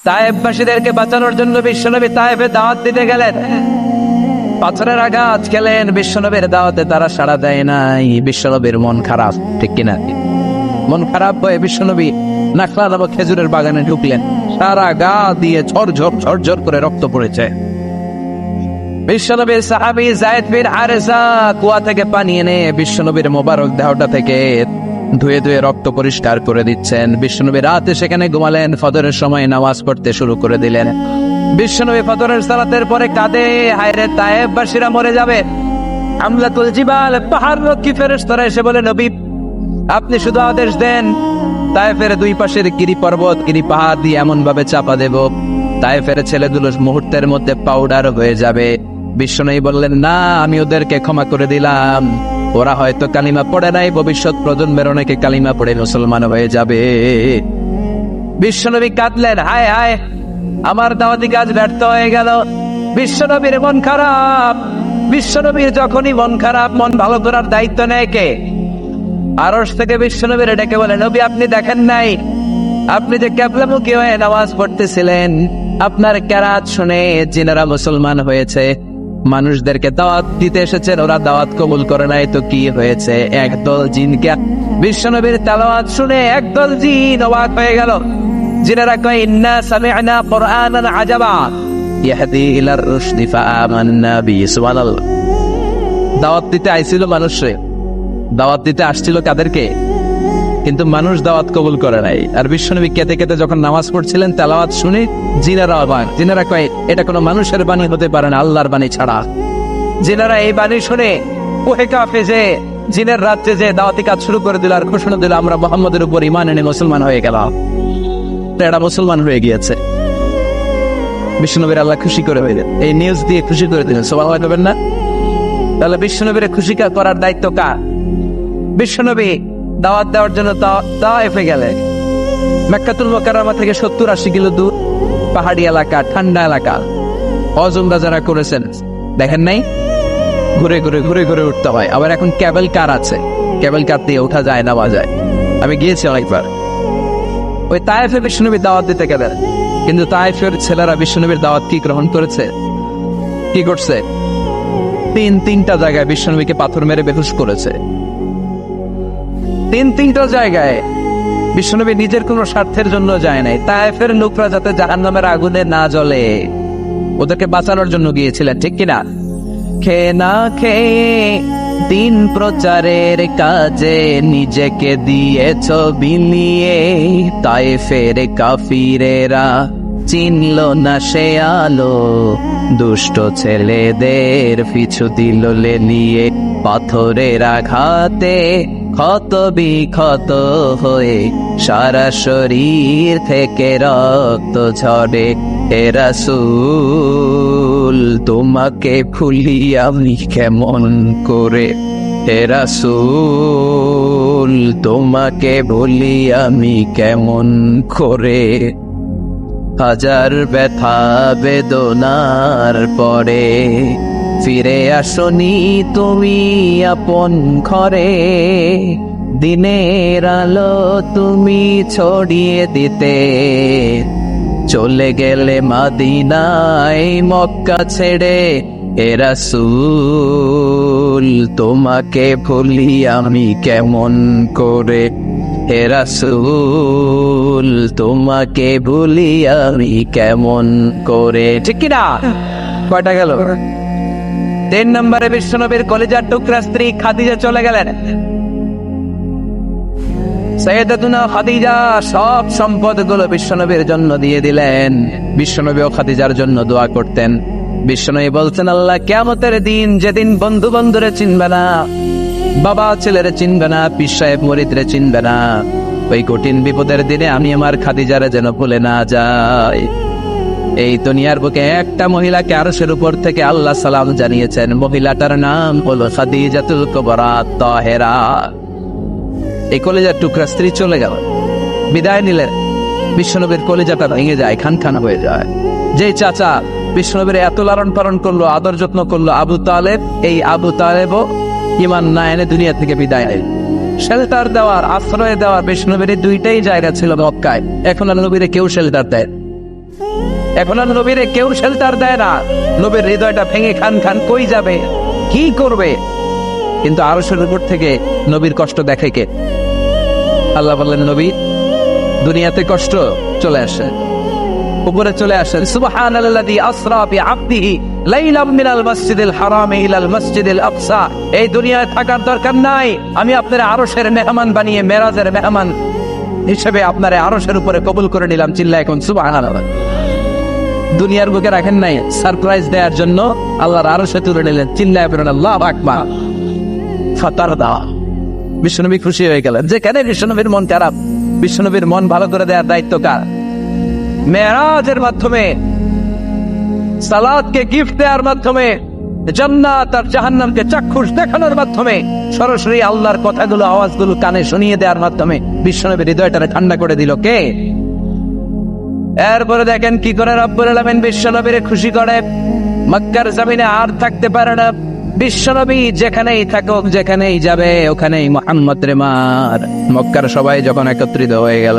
তায়েফবাসীদেরকে বাঁচানোর জন্য বিশ্বনবী তায়েফে দাওয়াত দিতে গেলেন। পাথরের আঘাত খেলেন, বিশ্বনবীর দাওয়াতে তারা সাড়া দেয় নাই। বিশ্বনবীর মন খারাপ, ঠিক কিনা? মন খারাপ হয়ে বিশ্বনবী নাখলা নামক খেজুরের বাগানে ঢুকলেন। সারা গা দিয়ে ঝরঝর করে রক্ত পড়েছে। বিশ্বনবীর সাহাবী যায়েদ বিন হারেসা কুয়া থেকে পানি এনে বিশ্বনবীর মোবারক দেহটা থেকে ধুয়ে ধুয়ে রক্ত পরিষ্কার করে দিচ্ছেন। বিশ্বনবী রাতে সেখানে ঘুমালেন। ফজরের সময় নামাজ পড়তে শুরু করে দিলেন। বিশ্বনবী ফজরের সালাতের পরে কাঁদে, হায়রে তায়েফবাসীরা মরে যাবে। আমলাতুল জিবাল, পাহাড় রক্ষী ফেরেশতারা এসে বলে, নবী আপনি শুধু আদেশ দেন, তায়েফের দুই পাশের গিরি পর্বত গিরি পাহাড় দিয়ে এমন ভাবে চাপা দেব, তায়েফের ছেলেগুলো মুহূর্তের মধ্যে পাউডার হয়ে যাবে। বিশ্বনবী বললেন, না, আমি ওদেরকে ক্ষমা করে দিলাম। ওরা হয়তো কালিমা পড়ে নাই, ভবিষ্যৎ প্রজন্মের অনেকে কালিমা পড়ে মুসলমান হয়ে যাবে। বিশ্বনবী কাঁদলেন, হায় হায়, আমার দাওয়াতি কাজ ব্যর্থ হয়ে গেল। বিশ্বনবীর মন খারাপ। বিশ্বনবীর যখনই মন খারাপ, মন ভালো করার দায়িত্ব নেয় কে? আরশ থেকে বিশ্বনবীর ডেকে বলে, নবী আপনি দেখেন নাই, আপনি যে কিবলামুখী হয়ে নামাজ পড়তেছিলেন, আপনার কেরাত শুনে জিনেরা মুসলমান হয়েছে। মানুষদেরকে দাওয়াত দিতে এসেছেন, ওরা দাওয়াত কবুল করে নাই, তো কি হয়েছে? একদল জিনকে। বিশ্বনবীর তেলাওয়াত শুনে একদল জিন অবাক হয়ে গেল। জিনেরা কয়, ইন্না সামি'না কুরআনান আজাবা ইয়াহদি ইলার রুশদি ফাআমান্না বিহি। সুবহানাল্লাহ। দাওয়াত দিতে আইছিল মানুষে, দাওয়াত দিতে আসছিল কাদেরকে? কিন্তু মানুষ দাওয়াত কবুল করে নাই। আর বিশ্বনবী কেঁদে কেঁদে যখন নামাজ পড়ছিলেন, তেলাওয়াত শুনে জিনেরা অবাক। জিনেরা কয়, এটা কোনো মানুষের বাণী হতে পারে না, আল্লাহর বাণী ছাড়া। জিনেরা এই বাণী শুনে ওহে কাফে যে জিনের রাজ্যে যে দাওয়াতি কাজ শুরু করে দিল আর ঘোষণা দিল, আমরা মুহাম্মদের উপর ঈমান এনে মুসলমান হয়ে গেলাম। এরা মুসলমান হয়ে গিয়েছে। বিশ্বনবীর আল্লাহ খুশি করে হইলেন, এই নিউজ দিয়ে খুশি করে দিলেন। সুবহানাল্লাহ বলবেন না? তাহলে বিশ্বনবীর খুশি করার দায়িত্ব কার? বিশ্বনবী দাওয়াত দেওয়ার জন্য তায়েফে গেলেন। মক্কাতুল মুকাররমা থেকে 70-80 কিলো দূর, পাহাড়ি এলাকা, ঠান্ডা এলাকা। হজ উমরা যারা করেছেন দেখেন নাই, ঘুরে ঘুরে ঘুরে ঘুরে উঠতে হয়। আবার এখন ক্যাবেল কার আছে, ক্যাবেল কার দিয়ে ওঠা যায়, নামা যায়। আমি গিয়েছি অনেকবার। ওই তায়েফে বিশ্বনবী দাওয়াত দিতে গেলেন, কিন্তু তায়েফের ছেলেরা বিশ্বনবীর দাওয়াত কি গ্রহণ করেছে? কি করছে? তিনটা জায়গায় বিশ্বনবীকে পাথর মেরে বেহুশ করেছে। তিনটা জায়গায়। বিশ্বনবী নিজের কোন স্বার্থের জন্য যায় নাই, তায়েফের লোকরা যাতে জাহান্নামের আগুনে না জ্বলে ওদেরকে বাঁচানোর জন্য গিয়েছিলেন, ঠিক কিনা? খেয়ে না খেয়ে দিন প্রচারের কাজে নিজেকে দিয়েছ বিলিয়ে, তায়েফের কাফিরেরা চিনল না সে আলো, দুষ্ট ছেলেদের পিছু দিল লেলিয়ে। পাথরের আঘাতে ক্ষত বিক্ষত হয়ে সারা শরীর থেকে রক্ত ঝরে। হে রাসূল তোমাকে ভুলি আমি কেমন করে, হে রাসূল তোমাকে ভুলি আমি কেমন করে। হাজার ব্যথা বেদনার পরে ফিরে আসনি তুমি আপন ঘরে, দিনের আলো তুমি ছড়িয়ে দিতে, চলে গেলে মদিনায় মক্কা ছেড়ে। হে রাসূল তোমাকে ভুলি আমি কেমন করে, হে রাসূল তোমাকে ভুলি আমি কেমন করে। ঠিক কিনা? কয়টা গেল? 3 নম্বরে বিশ্বনবীর কলিজার টুকরা স্ত্রী খাদিজা চলে গেলেন। সাইয়েদাতুনা খাদিজা সব সম্পদগুলো বিশ্বনবীর জন্য দিয়ে দিলেন। বিশ্বনবীও খাদিজার জন্য দোয়া করতেন। বিশ্বনবী বলছেন, আল্লাহ কিয়ামতের দিন, যেদিন বন্ধু বন্ধুরে চিনবে না, বাবা ছেলেরে চিনবে না, পীর সাহেব মুরিদরে চিনবে না, ওই কঠিন বিপদের দিনে আমি আমার খাদিজারে যেন ভুলে না যাই। এই দুনিয়ার বুকে একটা মহিলাকে আরশের উপর থেকে আল্লাহ সালাম জানিয়েছেন। মহিলাটার নাম হলো খাদিজাতুল কুবরা তাহেরা। এই কলিজার টুকরা স্ত্রী চলে গেল, বিদায় নিলেন। বিশ্বনবীর কলিজাটা ভেঙে যায়, খানখানা হয়ে যায়। যে চাচা বিশ্বনবীর এত লালন পালন করলো, আদর যত্ন করলো, আবু তালেব, এই আবু তালেবও ঈমান না এনে দুনিয়া থেকে বিদায় নিল। শেল্টার দেওয়ার, আশ্রয় দেওয়ার বিশ্বনবীর দুইটাই জায়গা ছিল মক্কায়। এখন আর নবীরে কেউ শেল্টার দেয়? এখন আর নবীরে কেউ শেল্টার দেয় না। নবীর হৃদয়টা ভেঙে খান খান, কই যাবে, কি করবে? কিন্তু আরশের উপর থেকে নবীর কষ্ট দেখে কে? আল্লাহ বললেন, নবী দুনিয়াতে কষ্ট, চলে আসে, উপরে চলে আসেন। সুবহানাল্লাযী আসরা বিআবদিহি লাইলাম মিনাল মাসজিদিল হারাম ইলাল মাসজিদিল আকসা। এই দুনিয়ায় থাকার দরকার নাই, আমি আপনার আরশের মেহমান বানিয়ে মেরাজের মেহমান হিসেবে আপনার আরশের উপরে কবুল করে নিলাম। চিল্লায় এখন সুবহানাল্লাহ। দুনিয়ার বুকে রাখেন নাই, সারপ্রাইজ দেওয়ার জন্য আল্লাহর আরশে তুলে নিলেন। চিল্লায় বলেন আল্লাহু আকবার। ফাতারদা, বিশ্বনবী খুশি হয়ে গেলেন। যেখানে বিশ্বনবীর মন খারাপ, বিশ্বনবীর মন ভালো করে দেওয়ার দায়িত্ব কার? মেরাজের মাধ্যমে, সালাতকে গিফট দেওয়ার মাধ্যমে, জান্নাত আর জাহান্নামকে চাক্ষুষ দেখানোর মাধ্যমে, সরাসরি আল্লাহর কথাগুলো, আওয়াজগুলো কানে শুনিয়ে দেওয়ার মাধ্যমে বিশ্বনবীর হৃদয়টারে ঠান্ডা করে দিল কে? এরপরে দেখেন কি করে রব্বুল আলামিন বিশ্বনবীরে খুশি করে। মক্কার জমিনে আর থাকতে পারে না। বিশ্বনবী যেখানেই থাকুক, যেখানেই যাবে, ওখানেই মুহাম্মদ রে মার। মক্কার সবাই যখন একত্রিত হয়ে গেল,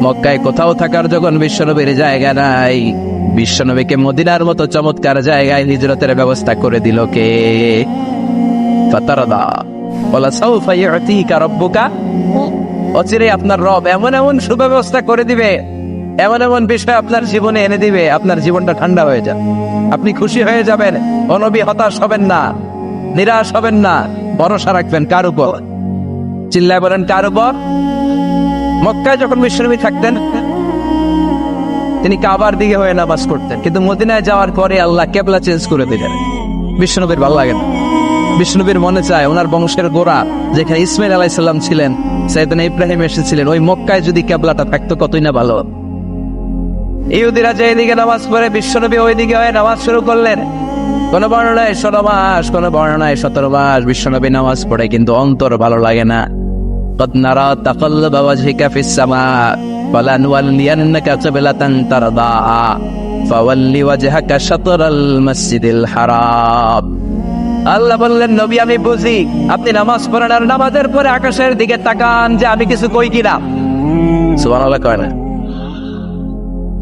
মক্কায় কোথাও থাকার যখন বিশ্বনবীর জায়গা নাই, বিশ্বনবীকে মদিনার মতো চমৎকার জায়গায় হিজরতের ব্যবস্থা করে দিল কে? ফাতারদা ওয়ালা সাউফা ইউতিকা রাব্বুকা। অচিরে আপনার রব এমন এমন সুব্যবস্থা করে দিবে, এমন এমন বিষয় আপনার জীবনে এনে দিবে, আপনার জীবনটা ঠান্ডা হয়ে যাবে, আপনি খুশি হয়ে যাবেন। ও নবী, হতাশ হবেন না, নিরাশ হবেন না, ভরসা রাখবেন কার উপর? চিল্লায় বলেন কার উপর? মক্কায় যখন বিশ্বনবী থাকতেন, তিনি কাবার দিকে হয়ে নামাজ পড়তেন, কিন্তু মদিনায় যাওয়ার পরে আল্লাহ কেবলা চেঞ্জ করে দিলেন। বিশ্বনবীর ভালো লাগে না। বিশ্বনবীর মনে চায় ওনার বংশের গোড়া যেখানে ইসমাইল আলাইহিস সালাম ছিলেন, সাইয়েদনা ইব্রাহিম এসেছিলেন, ওই মক্কায় যদি কেবলাটা থাকতো কতই না ভালো। ইহুদিরা যে এদিকে নামাজ পড়ে, বিশ্বনবী ওইদিকে হয়ে নামাজ শুরু করলেন। কোন বর্ণনায় 16 মাস, কোন বর্ণনায় 17 মাস বিশ্বনবী নামাজ পড়ে, কিন্তু অন্তর ভালো লাগে না। قد نرى تقلب وجهك في السماء فلنولينك قبلة ترضاها فول وجهك شطر المسجد الحرام। আল্লাহ বললেন, নবী আমি বুঝি আপনি নামাজ পড়েন, আর নামাজের পরে আকাশের দিকে তাকান যে আমি কিছু কই কিনা। সুবহানাল্লাহ কয় না?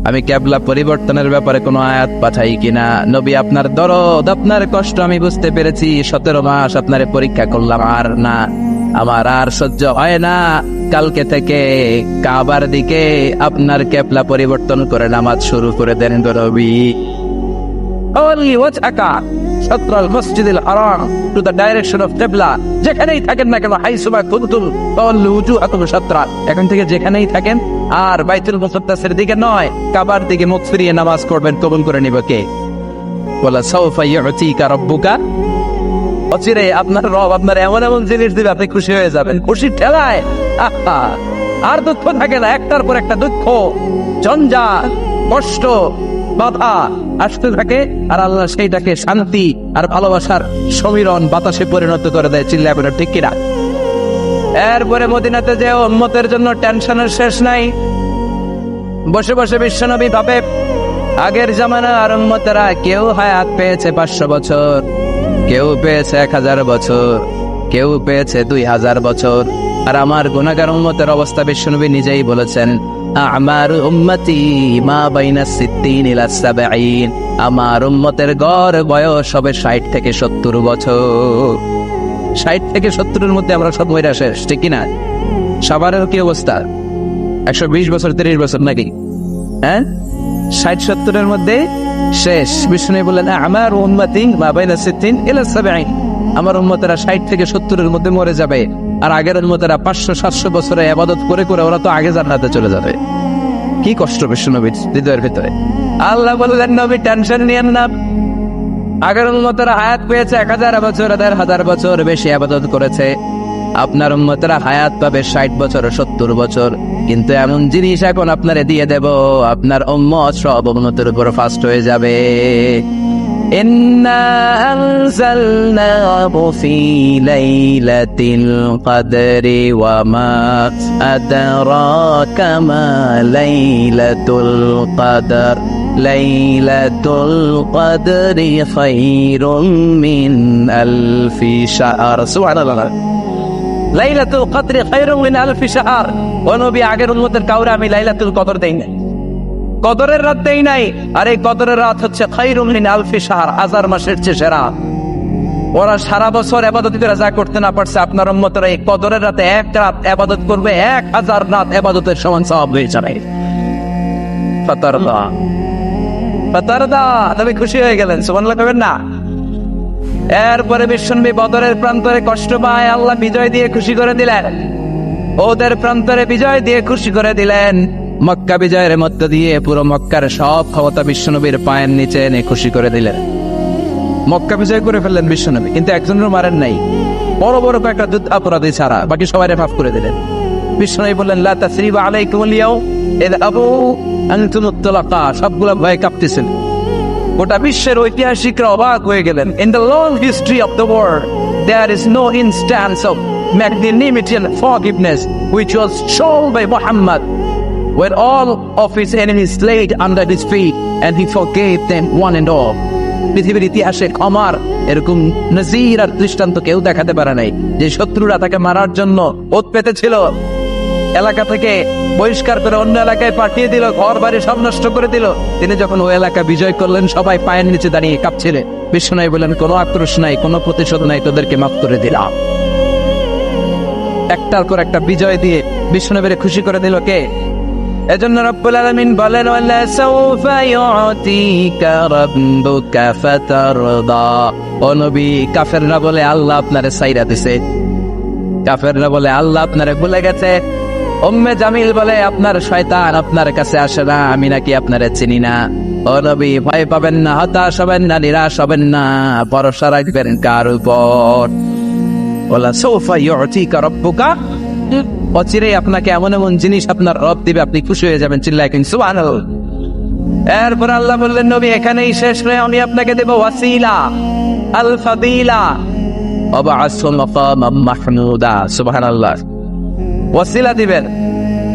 আমি কেবলা পরিবর্তনের ব্যাপারে কোনো আয়াত পাঠাই কিনা? নবী আপনার দরদ, আপনার কষ্ট আমি বুঝতে পেরেছি। 17 মাস আপনারে পরীক্ষা করলাম, আর না, আমার আর সহ্য হয় না। কালকে থেকে কাবার দিকে আপনার কেবলা পরিবর্তন করে নামাজ শুরু করে দেন গো নবী। শাতরাল মসজিদিল হারাম, টু দ্য ডাইরেকশন অফ কিবলা। যেখানেই থাকেন না কেন, হাইসুমা কুনতুম ফাওয়াল্লু উজুহাকুম শাতরা, এখন থেকে যেখানেই থাকেন আর বাইতুল মুকাদ্দাসের দিকে নয়, কাবার দিকে মুখ ফিরিয়ে নামাজ পড়বেন। কবুল করে নিবে কে? ওয়ালা সাউফা ইউতিকা রাব্বুকা। অচিরে আপনার রব আপনার এমন এমন জিনিস দিবে, আপনি খুশি হয়ে যাবেন। খুশির ঠেলায় আহা, আর দুঃখ থাকে না, একটার পর একটা দুঃখ, জঞ্জাল, কষ্ট, বাধা আসতে থাকে, আর আল্লাহ সেইটাকে শান্তি আর ভালোবাসার সমীরণ বাতাসে পরিণত করে দেয়। চিল্লায় বলে ঠিক কিনা? এরপরে মদিনাতে যে উম্মতের জন্য টেনশনের শেষ নাই। বসে বসে বিশ্বনবী ভাবে, আগের জামানার উম্মতেরা কেউ হায়াত পেয়েছে 500 বছর, কেউ পেয়েছে 1000 বছর, কেউ পেয়েছে 2000 বছর, আর আমার গুনাহগার উম্মতের অবস্থা বিশ্বনবী নিজেই বলেছেন, আমার উম্মতি মা বাইনা 60 ইলা 70। আমার উম্মতের গড় বয়স হবে 60 থেকে 70 বছর। 60 থেকে 70-এর মধ্যে আমরা সব মইরা শেষ, ঠিক কিনা? সবারের কি অবস্থা? 120 বছর, 30 বছর নাকি? হ্যাঁ, 60-70-এর মধ্যে শেষ। বিষ্ণু বললেন, আমার উম্মতি মা বাইনা 60 ইলা 70। আমার উম্মতেরা 60 থেকে 70-এর মধ্যে মরে যাবে, আর আগের উম্মতেরা 500-700 বছরে ইবাদত করে করে ওরা তো আগে জান্নাতে চলে যাবে। কি কষ্ট বিশ্বনবীর হৃদয়ের ভিতরে। আল্লাহ বললেন, নবী টেনশন নিয়েন না। আগের উম্মতেরা হায়াত পেয়েছে 1000 বছর, 1000 বছর বেশি ইবাদত করেছে। আপনার উম্মতেরা হায়াত পাবে 60 বছর, 70 বছর। কিন্তু এমন জিনিস এখন আপনারে দিয়ে দেব, আপনার উম্মত সব উম্মতের উপর ফাস্ট হয়ে যাবে। ইন্না আনজালনাহু ফি লাইলাতিল কদরি ওয়া মা আদরাকা মা লাইলাতুল কদর। লাইলাতুল কদরি খায়রুম মিন আলফি শাহর। সুবহানাল্লাহ। লাইলাতুল কদরি খায়রুম মিন আলফি শাহর। ও নবী, আগের উম্মতের কাউরে আমি লাইলাতুল কদর দেই না। কদরের রাত দেই নাই, আর এই কদরের রাত হচ্ছে খায়রুম মিন আলফি শাহর, 1000 মাসের চেয়ে সেরা। ওরা সারা বছর ইবাদত করে যা করতে না পারছে, আপনার উম্মতেরা এই কদরের রাতে এক রাত ইবাদত করবে, 1000 রাত ইবাদতের সমান সওয়াব হয়ে যাবে। ফাতারদা ফাতারদা, তবে খুশি হয়ে গেলেন, সুবহানাল্লাহ কইবেন না? এরপরে বিশ্বনবী বদরের প্রান্তরে কষ্ট পায়, আল্লাহ বিজয় দিয়ে খুশি করে দিলেন। ওদের প্রান্তরে বিজয় দিয়ে খুশি করে দিলেন। মক্কা বিজয়ের মধ্য দিয়ে পুরো মক্কার সব ক্ষমতা বিশ্বনবীর পায়ের নিচে এনে খুশি করে দিলেন। মক্কা বিজয় করে ফেললেন বিশ্বনবী, কিন্তু একজনেরও মারেন নাই, বড় বড় কয়েকটা যুদ্ধ অপরাধী ছাড়া বাকি সবাই মাফ করে দিলেন। বিশ্বনবী বললেন লা তাসরিবা আলাইকুমুল ইয়াউম ইযহাবু আনতুমুত তুলাকা, সবগুলো ভয়ে কাঁপতেছেন। গোটা বিশ্বের ঐতিহাসিকরা অবাক হয়ে গেলেন। In the long history of the world, there is no instance of magnanimity and forgiveness which was shown by Muhammad when all of his enemies laid under his feet and he forgave them one and all. পৃথিবীর ইতিহাসে ক্ষমার এরকম নজির আর দৃষ্টান্ত কেউ দেখাতে পারে নাই। যে শত্রুরা তাকে মারার জন্য ওত পেতেছিল, এলাকা থেকে বহিষ্কার করে অন্য এলাকায় পাঠিয়ে দিল, ঘর বাড়ি সব নষ্ট করে দিল, তিনি যখন ওই এলাকা বিজয় করলেন সবাই পায়ের নিচে দাঁড়িয়ে কাঁপছিলেন। বিশ্বনবী বললেন কোনো আক্রোশ নাই, কোনো প্রতিশোধ নাই, তোদেরকে মাফ করে দিলাম। একটার পর একটা বিজয় দিয়ে বিশ্বনবীরে খুশি করে দিল কে? এজন্য রব্বুল আলামিন বলেন ওয়ালা সাউফা ইউতিকা রাব্বুকা ফাতারদা। ও নবী, কাফেররা বলে আল্লাহ আপনারে ছাইরা দিছে, কাফেররা বলে আল্লাহ আপনারে ভুলে গেছে। উম্মে জামিল বলে আপনার শয়তান আপনার কাছে আসে না, আমি নাকি আপনারে চিনি না। ও নবী, ভয় পাবেন না, হতাশ হবেন না, নিরাশ হবেন না, ভরসা রাখবেন কার উপর? ওয়ালা সাউফা ইউতিকা রাব্বুকা, অচিরেই আপনাকে এমন এমন জিনিস আপনার রব দিবে, আপনি খুশি হয়ে যাবেন। চিল্লায় কিন সুবহানাল্লাহ। এরপর আল্লাহ বললেন নবী এখানেই শেষ নয়, আমি আপনাকে দেব ওয়াসিলা আল ফাদিলা ওয়াবা'আসহু মাকামান মাহমুদা। সুবহানাল্লাহ। ওয়াসিলা দিবেন,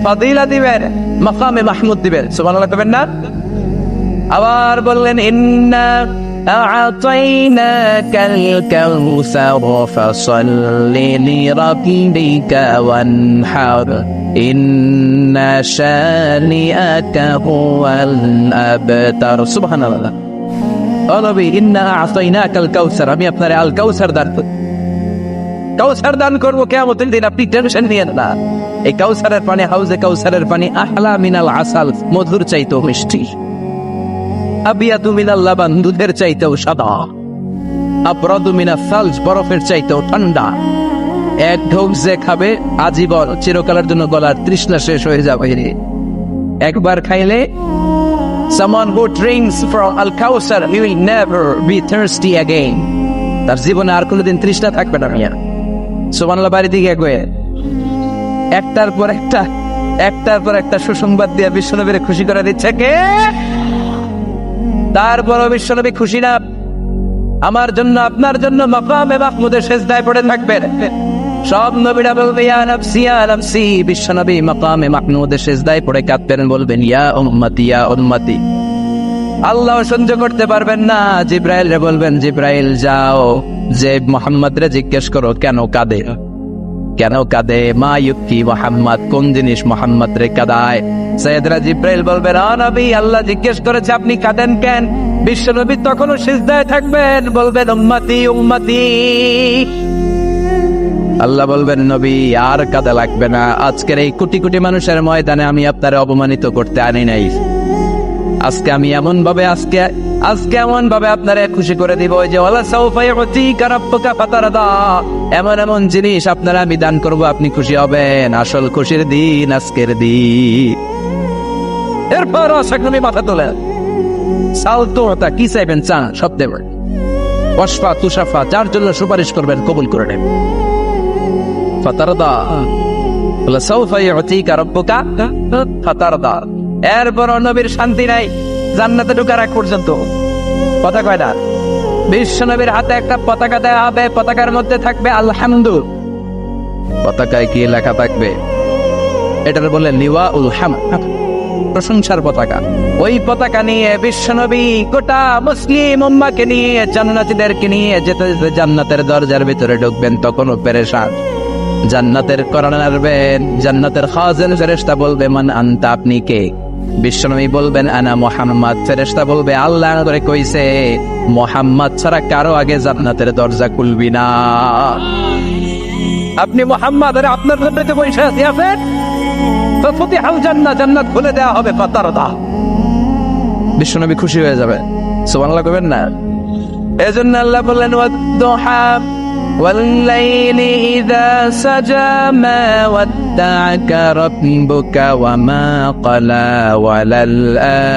ফাদিলা দিবেন, মাকামে মাহমুদ দিবেন। সুবহানাল্লাহ কবেন না? আবার বললেন ইন্না আ'তাইনাকাল কাউসার ফাসাল্লি লিরাব্বিকা ওয়ানহার ইন্না শানিআকা হুয়াল আবতার। সুবহানাল্লাহ। ও নবী, ইন্না আ'তাইনাকাল কাউসার, আমি আপনারে আল কাউসার দান করব, কাউসার দান করব কিয়ামতের দিন, আপনি টেনশন নিয়েন না। এই কাউসারের পানি, হাউজে কাউসারের পানি আহলা মিনাল আসাল, মধুর চাইতেও মিষ্টি। আবিয়াদু মিনাল লাবান, দুধের চাইতেও সাদা। আবরাদু মিনাস সালজ, বরফের চাইতেও ঠান্ডা। এক ঢোক যে খাবে আজীবন, চিরকালের জন্য গলার তৃষ্ণা শেষ হয়ে যাবে। একবার খাইলে someone who drinks from al-Kawthar, he will never be thirsty again, তার জীবনে আর কোনোদিন তৃষ্ণা থাকবে না। মিয়া সুবহানাল্লাহ। বাড়ি দিকে গিয়ে একটার পর একটা সুসংবাদ দিয়ে বিশ্বনবীরে খুশি করে দিচ্ছে কে? তারপরও বিশ্বনবী খুশি না। আমার জন্য আপনার জন্য মাকামে মাহমুদের সিজদায় পড়ে থাকবেন। সব নবীরা বলবে ইয়া নাফসি ইয়া নাফসি, বিশ্বনবী মাকামে মাহমুদের সিজদায় পড়ে কাঁদবেন, বলবেন ইয়া উম্মতি ইয়া উম্মতি। আল্লাহ সহ্য করতে পারবেন না, জিব্রাইল রে বলবেন জিব্রাইল যাও, যে মুহাম্মদ রে জিজ্ঞেস করো কেন কাঁদে, কেন কাঁদে? মা ইউকি মুহাম্মদ, কোন জিনিস মুহাম্মদ রে কাঁদায়? সাইয়েদনা জিব্রাইল বলবেন ও নবী, আল্লাহ জিজ্ঞেস করেছে আপনি কাঁদেন কেন? বিশ্বনবী তখনও সিজদায় থাকবেন, বলবেন উম্মতি উম্মতি। আল্লাহ বলবেন নবী আর কাঁদা লাগবে না, আজকের এই কোটি কোটি মানুষের ময়দানে আমি আপনারে অপমানিত করতে আনি নাই। আজকে আমি এমন ভাবে আপনারে খুশি করে দিব যে ওয়ালা সাউফা ইউতিকা রাব্বুকা ফাতারদা, এমন এমন জিনিস আপনারা আমি দান করব, আপনি খুশি হবেন। আসল খুশির দিন আজকের দিন। এরপর আশাকনবী মাথা তোলেন, সালতুতা, কি চাইবেন চান সব দেবেন। ওয়াশফা তুশাফা, যার জন্য সুপারিশ করবেন কবুল করে নেবেন। ফাতারদা, ওয়ালা সাউফা ইউতিকা রাব্বুকা ফাতারদা। এরপর নবীর শান্তি নাই জান্নাতে ঢোকার আগ পর্যন্ত। কথা কয় না? বিশ্ব নবীর হাতে একটা পতাকা দেওয়া হবে, পতাকার মধ্যে থাকবে আলহামদু। পতাকায় কি লেখা থাকবে? এটার বলে লিওয়াউল হামদ, প্রশংসার পতাকা। ওই পতাকা নিয়ে বিশ্ব নবী গোটা মুসলিম উম্মাহকে নিয়ে, জান্নাতীদেরকে নিয়ে যেতে জান্নাতের দরজার ভিতরে ঢুকবেন, তখনও পেরেশান। জান্নাতের কোরআন আনবেন, জান্নাতের খাজেন ফেরেশতা বলবে মান আনতা, আপনি কে? বিশ্বনবী বলবেন আনা মুহাম্মদ, ফেরেশতা বলবে আল্লাহ করে কইছে মুহাম্মদ ছাড়া কারো আগে জান্নাতের দরজা খুলবি না। আপনি মুহাম্মদ, আরে আপনার জন্য তো বসে আছি, আছেন তো ফুতিহাল জান্নাত, জান্নাত খুলে দেওয়া হবে ফাতারদা। বিশ্বনবী খুশি হয়ে যাবে, সুবহানাল্লাহ কইবেন না? এজন্য আল্লাহ বললেন ওয়াদ-দুহা ওয়াল-লাইলি ইযা সাজা মা ওয়াদ্দা'আকা রাব্বুকা ওয়া মা ক্বালা ওয়ালাল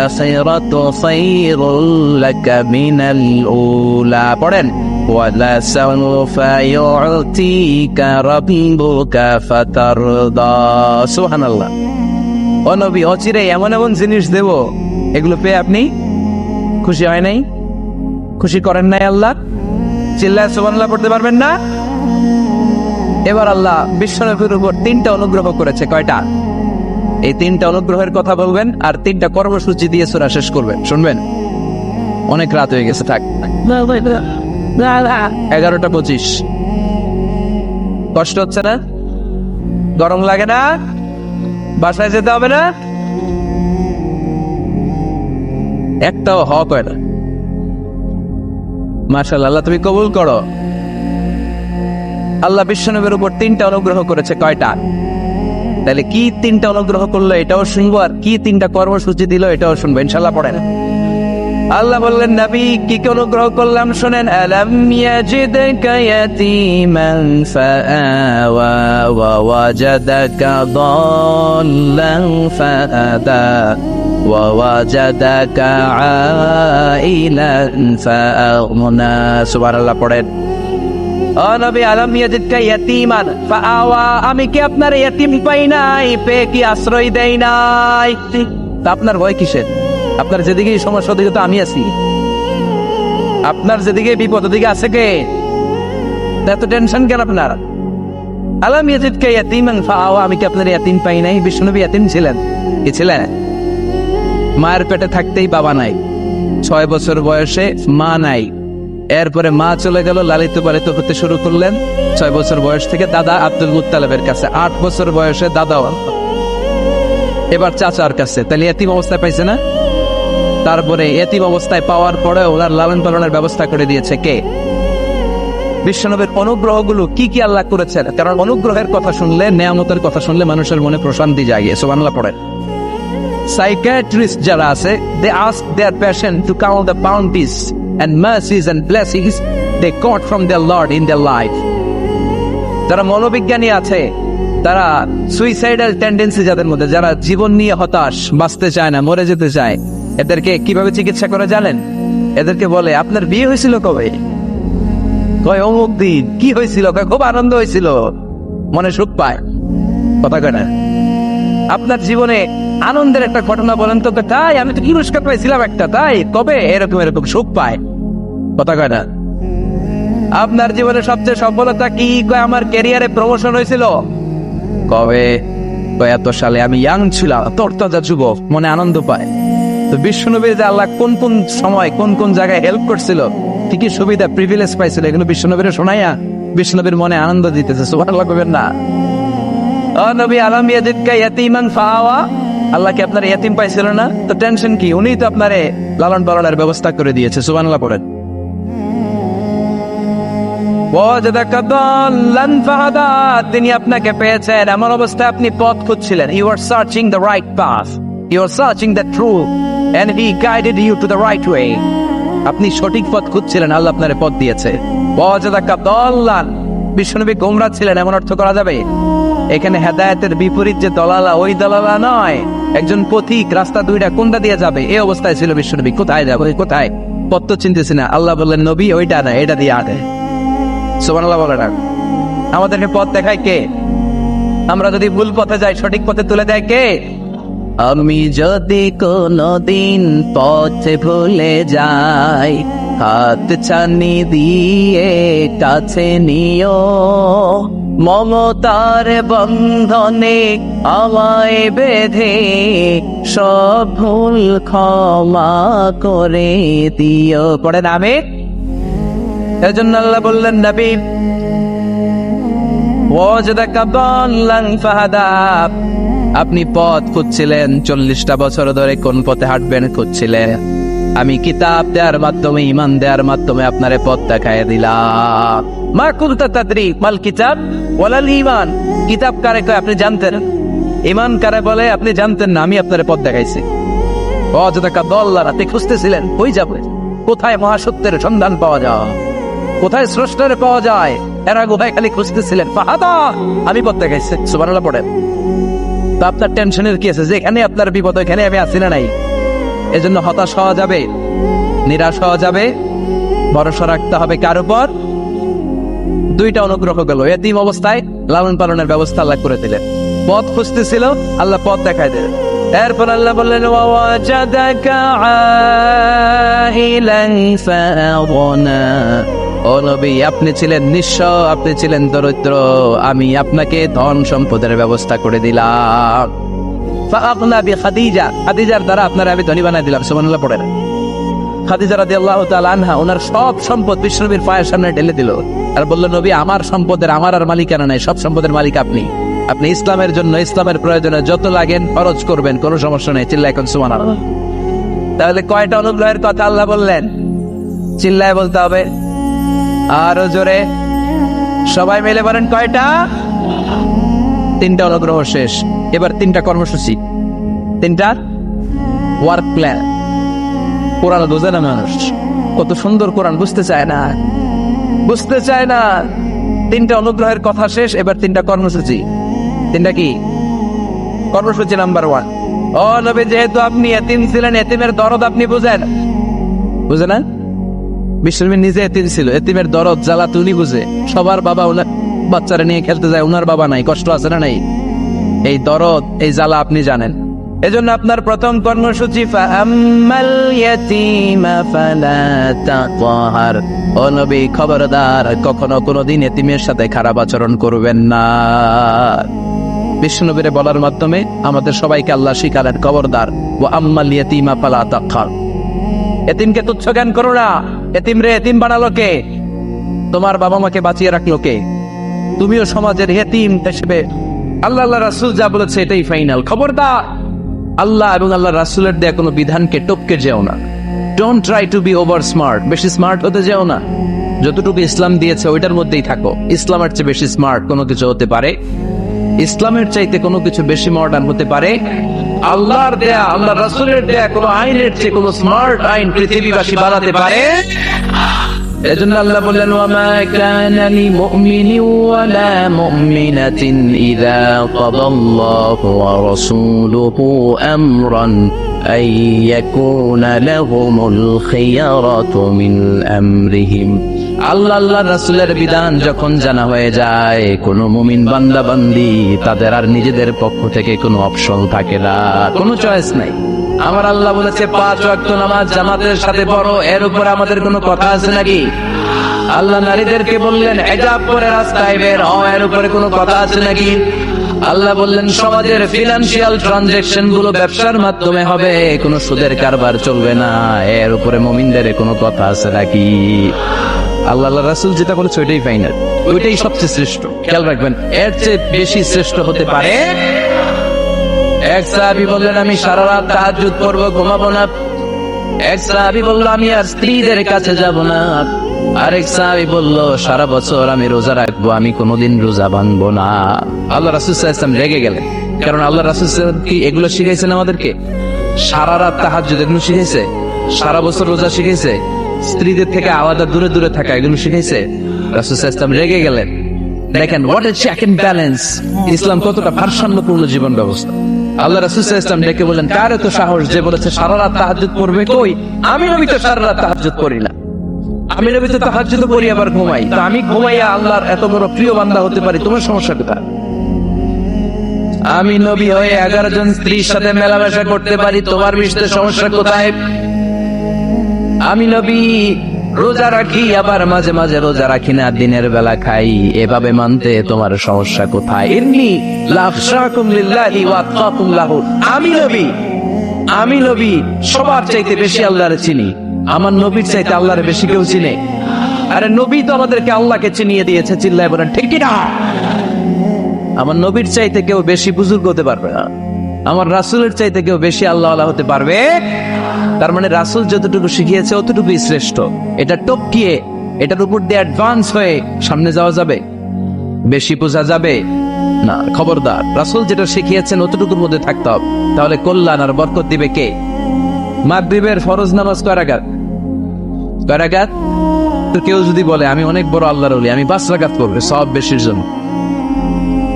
আখিরাতু খায়রুল লাকা মিনাল উলা। পড়েন ওয়ালা সাওফা ইউ'তিকা রাব্বুকা ফাতারদা। সুবহানাল্লাহ। ও নবী, অচিরে এমন এমন জিনিস দেব, এগুলো পেয়ে আপনি খুশি হয় নাই? খুশি করেন নাই আল্লাহ? চিল্লায় সুবহানাল্লাহ পড়তে পারবেন না? এবার আল্লাহ বিশ্বনবীর উপর 3টা অনুগ্রহ করেছে। কয়টা? এই 3টা অনুগ্রহের কথা বলবেন আর 3টা কর্মসূচি দিয়ে সূরা শেষ করবেন। শুনবেন? অনেক রাত হয়ে গেছে, থাক। 11:25। কষ্ট হচ্ছে না? গরম লাগে না? বাসায় যেতে হবে না? একটাও হক হয় না। মাশাআল্লাহ, আল্লাহ তুমি কবুল করো। আল্লাহ বিশ্বনবীর উপর 3টা অনুগ্রহ করেছে। কয়টা? তাহলে কি 3টা অনুগ্রহ করলো এটাও শুনবো, আর কি 3টা কর্মসূচি দিল এটাও শুনবো ইনশাআল্লাহ। পড়েন। আল্লাহ বললেন নবী কি কি অনুগ্রহ করলাম শোনেন। আলাম ইয়াজিদকা ইয়াতীমান ফাআওয়া ওয়া ওয়াজাদাকা দাল্লান ফাহাদা ওয়া ওয়াজাদাকা আইলান ফাআগনা। সুবহানাল্লাহ। পড়েন। ও নবী, আলাম ইয়াজিদকা ইয়াতীমান ফাআওয়া, আমি কি আপনার ইয়াতীম পাই নাই, পেয়ে কি আশ্রয় দেই নাই? তা আপনার ভয় কিসের? আপনার যেদিকে সমস্যা ওদিকে তো আমি আছি। আপনার যেদিকে বিপদ ওদিকে আছে কে? এত টেনশন কেন আপনার? আলাম ইয়াজিদকা ইয়াতীমান ফাআওয়া, আমি কি আপনার ইয়াতীম পাই নাই? বিশ্বনবী ইয়াতীম ছিলেন। কি ছিলেন? মায়ের পেটে থাকতেই বাবা নাই, 6 বছর বয়সে মা নাই, এরপরে মা চলে গেল, লালিত পালিত হতে শুরু করলেন 6 বছর বয়স থেকে দাদা আব্দুল মুত্তালিবের কাছে, 8 বছর বয়সে দাদা, এবার চাচার কাছে। তাহলে এতিম অবস্থায় পাইছে না? তারপরে এতিম অবস্থায় পাওয়ার পরে ওনার লালন পালনের ব্যবস্থা করে দিয়েছে কে? বিশ্বনবীর অনুগ্রহগুলো কি কি আল্লাহ করেছেন। কারণ অনুগ্রহের কথা শুনলে, নেয়ামতের কথা শুনলে মানুষের মনে প্রশান্তি জাগে। সুবহানাল্লাহ। পড়েন। সাইকিয়াট্রিস্ট যারা আছে, they ask their patient to count the bounties and mercies and blessings they got from their Lord in their life. যারা মনোবিজ্ঞানী আছে, তারা সুইসাইডাল টেন্ডেন্সি যাদের মধ্যে, যারা জীবন নিয়ে হতাশ, বাঁচতে চায় না, মরে যেতে চায়, এদেরকে কিভাবে চিকিৎসা করে জানেন? এদেরকে বলে আপনার বিয়ে হয়েছিল কবে? কয় অমুক দিন। কি হয়েছিল? কয় খুব আনন্দ হয়েছিল, মনে সুখ পায়। কথা কয় না? আপনার জীবনে আনন্দের একটা ঘটনা বলেন তো। তাই আমি তো পুরস্কার পাইছিলাম একটা। তাই কবে? এরকম এরকম সুখ পায়। কথা কয় না? আপনার জীবনে সবচেয়ে সফলতা কি? কয় আমার ক্যারিয়ারে প্রমোশন হয়েছিল। কবে? কয় এত সালে, আমি ইয়াং ছিলাম, তরতাজা যুবক, মনে আনন্দ পায়। তো বিশ্বনবীর যে আল্লাহ কোন কোন সময় কোন কোন জায়গায় হেল্প করছিল, কি কি সুবিধা প্রিভিলেজ পাইছিল, এগুলো বিশ্বনবীর শোনাইয়া বিশ্বনবীর মনে আনন্দ দিতেছে। সুবহানাল্লাহ কইবেন না? ও নবী, আলাম ইয়াজিদকা ইয়াতীমান ফাআওয়া, আল্লাহ কি আপনার ইয়াতীম পাইছিল না? তো টেনশন কি? উনি তো আপনারে লালন পালনের ব্যবস্থা করে দিয়েছে। সুবহানাল্লাহ। পড়েন। ওয়াজাদাকা দাল্লান ফাহাদা, তিনি আপনাকে পেয়েছেন এমন অবস্থায় আপনি পথ খুঁজছিলেন। You are searching the right path, you are searching the truth and he guided you to the right way. আপনি সঠিক পথ খুঁজছিলেন, আল্লাহ আপনারে পথ দিয়েছে। ওয়াজাদাকা দাল্লান, বিশ্বনবী গোমরা ছিলেন এমন অর্থ করা যাবে? এখানে হেদায়েতের বিপরীত যে দলালা, ওই দলালা নয়, একজন পথিক, রাস্তা দুইটা কোনটা দিয়ে যাবে এই অবস্থায় ছিল বিশ্বনবী। কোথায় যাবে, কোথায়? পথ তো চিনতেছি না। আল্লাহ বললেন নবী ওইটা না, এটা দিয়ে আগে। সুবহানাল্লাহ। বলে না? আমাদেরকে পথ দেখায় কে? আমরা যদি ভুল পথে যাই, সঠিক পথে তুলে দেয় কে? আমি যদি কোনদিন পথে ভুলে যাই, হাত ছানি দিয়ে কাছে নিও, মমতার বন্ধনে আমায় বেঁধে সব ভুল ক্ষমা করে দিও। পড়ে নামে। এজন্য আল্লাহ বললেন নবী ওয়াজাদাকা দাল্লান ফাহাদা, আপনি পথ খুঁজছিলেন, 40টা বছর ধরে কোন পথে হাঁটবেন খুঁজছিলেন। আমি কিতাব দেওয়ার মাধ্যমে, ইমান দেওয়ার মাধ্যমে আপনারে পথ দেখায় দিলাম। মা কুনতা তাদরি মাল কিতাব ওয়ালাল ঈমান। কিতাব কারে কয় আপনি জানতেন, ঈমান কারে বলে আপনি জানতেন না, আমি আপনারে পথ দেখাইছি। অযথা দল্লার হাতে খুঁজতেছিলেন, কই যাবে, কোথায় মহাসত্যের সন্ধান পাওয়া যায়, কোথায় স্রষ্টারে পাওয়া যায়, এরা গুহায় খালি খুঁজতেছিলেন। ফাহাদা, আমি পথ দেখাইছি। সুবহানাল্লাহ পড়েন। তো আপনার টেনশনের কি আছে? যেখানে আপনার বিপদ ওইখানে আমি আছি না নাই? এজন্য হতাশ হওয়া যাবে, নিরাশ হওয়া যাবে। ভরসা রাখতে হবে কার উপর? দুইটা অনুগ্রহ গেল, এতিম অবস্থায় লালন পালনের ব্যবস্থা আল্লাহ করে দিলেন। পথ খুঁজতেছিল, আল্লাহ পথ দেখায় দিলেন। এরপর আল্লাহ বললেন ওয়াজাদাকা আইলান ফাআগনা। ও নবী, আপনি ছিলেন নিঃস্ব, আপনি ছিলেন দরিদ্র, আমি আপনাকে ধন সম্পদের ব্যবস্থা করে দিলাম। ফাআগনা বিখাদিজা, খাদিজার দ্বারা আপনারা আমি ধনী বানাই দিলাম। সুবহানাল্লাহ পড়েন। খাদিজা রাদিয়াল্লাহু তাআলা আনহা ওনার সব সম্পদ বিশ্বনবীর পায়ের সামনে ঢেলে দিল আর বলল, নবী, আমার সম্পদের আমার আর মালিকানা নাই, সব সম্পদের মালিক আপনি। আপনি ইসলামের জন্য, ইসলামের প্রয়োজনে যত লাগেন খরচ করবেন, কোনো সমস্যা নেই। চিল্লায় এখন সুবহানাল্লাহ। তাহলে কয়টা অনুগ্রহের কথা আল্লাহ বললেন? চিল্লায় বলতে হবে, আরো জোরে, সবাই মিলে বলেন কয়টা? 3টা অনুগ্রহ শেষ। এবার 3টা কর্মসূচি, 3টা ওয়ার্ক প্ল্যান। কোরআন বোঝে না মানুষ, কত সুন্দর কোরআন বুঝতে চায় না, বুঝতে চায় না। 3টা অনুগ্রহের কথা শেষ, এবার 3টা কর্মসূচি। 3টা কি কর্মসূচি? নাম্বার 1, ও নবী, যেহেতু আপনি এতিম ছিলেন, এতিমের দরদ আপনি বুঝেন। বুঝে না? বিশ্বনবী নিজে এতিম ছিল, এতিমের দরদ জ্বালা উনি বুঝে। সবার বাবা ওনার বাচ্চারা নিয়ে খেলতে যায়, ওনার বাবা নাই, কষ্ট আছে না নাই? এই দরদ, এই জ্বালা আপনি জানেন। এজন্য আপনার প্রথম কর্মসূচি ফাআম্মাল ইয়াতীমা ফালা তাকহার। ও নবী, খবরদার, কখনো কোনোদিন এতিমের সাথে খারাপ আচরণ করবেন না। বিশ্বনবীর বলার মাধ্যমে আমাদের সবাইকে আল্লাহ শিখালেন, খবরদার, ওয়া আম্মাল ইয়াতীমা ফালা তাকহার। এতিমকে তুচ্ছ জ্ঞান করো না। এতিম রে এতিম বানালো কে? তোমার বাবা মাকে বাঁচিয়ে রাখলো কে? তুমিও সমাজের এতিম হিসেবে আল্লাহ রাসূল যা বলেছে এটাই ফাইনাল। খবরদার, আল্লাহ এবং আল্লাহ রাসূলের দেয়া কোনো বিধানকে টপকে যেও না। Don't try to be over smart, বেশি স্মার্ট হতে যেও না। যতটুকু ইসলাম দিয়েছে ওইটার মধ্যেই থাকো। ইসলামের চেয়ে বেশি স্মার্ট কোনো কিছু হতে পারে? ইসলামের চাইতে কোনো কিছু বেশি মডার্ন হতে পারে? আল্লাহর দেয়া, আল্লাহ রাসূলের দেয়া কোনো আইনের চেয়ে কোনো স্মার্ট আইন পৃথিবীবাসী বানাতে পারে? এজন্য আল্লাহ বললেন, ওয়ামা কানা লিমুমিনিন ওয়ালা মুমিনাতিন ইযা কাদাল্লাহু ওয়া রাসূলুহু আমরান আন ইয়াকুনা লাহুমুল খিয়ারাতু মিন আমরিহিম। আল্লাহ রাসূলের বিধান যখন জানা হয়ে যায়, কোন মুমিন বান্দা বান্দি তাদের আর নিজেদের পক্ষ থেকে কোনো অপশন থাকে না, কোনো চয়েস নাই। আমার আল্লাহ বলেছে 5 ওয়াক্ত নামাজ জামাতের সাথে পড়ো, এর উপর আমাদের কোনো কথা আছে নাকি? আল্লাহ নারীদেরকে বললেন হিজাব পরে রাস্তায় বের হও, এর উপরে কোনো কথা আছে নাকি? আল্লাহ বললেন সমাজের ফিনান্সিয়াল ট্রানজাকশন গুলো ব্যবসার মাধ্যমে হবে, কোনো সুদের কারবার চলবে না, এর উপরে মুমিনদের কোনো কথা আছে নাকি? আল্লাহ রাসূল যেটা বলেছে ওইটাই ফাইনাল, ওইটাই সবচেয়ে শ্রেষ্ঠ। খেয়াল রাখবেন, এর চেয়ে বেশি শ্রেষ্ঠ হতে পারে? এক সাহাবী বললেন, আমি সারা রাত তাহাজ্জুদ পড়ব, ঘুমাবো না। এক সাহাবী বলল, আমি আর স্ত্রীদের কাছে যাব না। আরেক সাহাবী বলল, সারা বছর আমি রোজা রাখবো, আমি কোনোদিন রোজা ভাঙবো না। আল্লাহ রাসূল সাল্লাল্লাহু আলাইহি ওয়াসাল্লাম রেগে গেলেন, কারণ আল্লাহ রাসূল কি এগুলো শিখাইছেন আমাদেরকে? সারা রাত তাহাজ্জুদ এগুলো শিখাইছে? সারা বছর রোজা শিখাইছে? স্ত্রীদের থেকে আলাদা দূরে দূরে থাকা এগুলো শিখাইছে? রাসূল সাল্লাল্লাহু আলাইহি ওয়াসাল্লাম রেগে গেলেন। দেখেন, what a check and balance. Islam কতটা ভারসাম্যপূর্ণ জীবন ব্যবস্থা। আল্লাহ রাসূল সাল্লাল্লাহু আলাইহি ওয়াসাল্লাম ডেকে বলেন, কার এত সাহস যে বলেছে সারা রাত তাহাজ্জুদ পড়বে? কই, আমি নবী তো সারা রাত তাহাজ্জুদ পড়ি না। আমি নবী তো তাহাজ্জুদ পড়ি আবার ঘুমাই। তো আমি ঘুমাইয়া আল্লাহর এত বড় প্রিয় বান্দা হতে পারি, তোমার সমস্যা কোথায়? আমি নবী হয়ে 11 জন স্ত্রীর সাথে মেলামেশা করতে পারি, তোমার মিশতে সমস্যা কোথায়? আমি নবী রোজা রাখি, আবার মাঝে মাঝে রোজা রাখি না, দিনের বেলা খাই, এভাবে মানতে তোমার সমস্যা কোথায়? ইন্নী লাখশাকুম লিল্লাহি ওয়া আতকাকুম লাহু। আমি নবী সবার চাইতে বেশি আল্লাহরে চিনি। আমার নবীর চাইতে আল্লাহরে বেশি কেউ চিনে? আরে নবী তো আমাদেরকে আল্লাহকে চিনিয়ে দিয়েছে। চিল্লায় বলেন ঠিক কি না? আমার নবীর চাইতে কেউ বেশি বুজুর্গ হতে পারবে না। আমার রাসূলের চাইতে কেউ বেশি আল্লাহ আল্লাহ হতে পারবে? তার মানে রাসূল যতটুকু শিখিয়েছে অতটুকুই শ্রেষ্ঠ। এটা টপকিয়ে এটার উপর দিয়ে অ্যাডভান্স হয়ে সামনে যাওয়া যাবে? বেশি বোঝা যাবে না। খবরদার, রাসূল যেটা শিখিয়েছেন অতটুকুর মধ্যে থাকতে হবে। তাহলে কল্যাণ আর বরকত দিবে কে? মাগরিবের ফরজ নামাজ কয় রাকাত? কয় রাকাত? তো কেউ যদি বলে আমি অনেক বড় আল্লাহর ওলি, আমি 5 রাকাত করবে সব বেশির জন্য,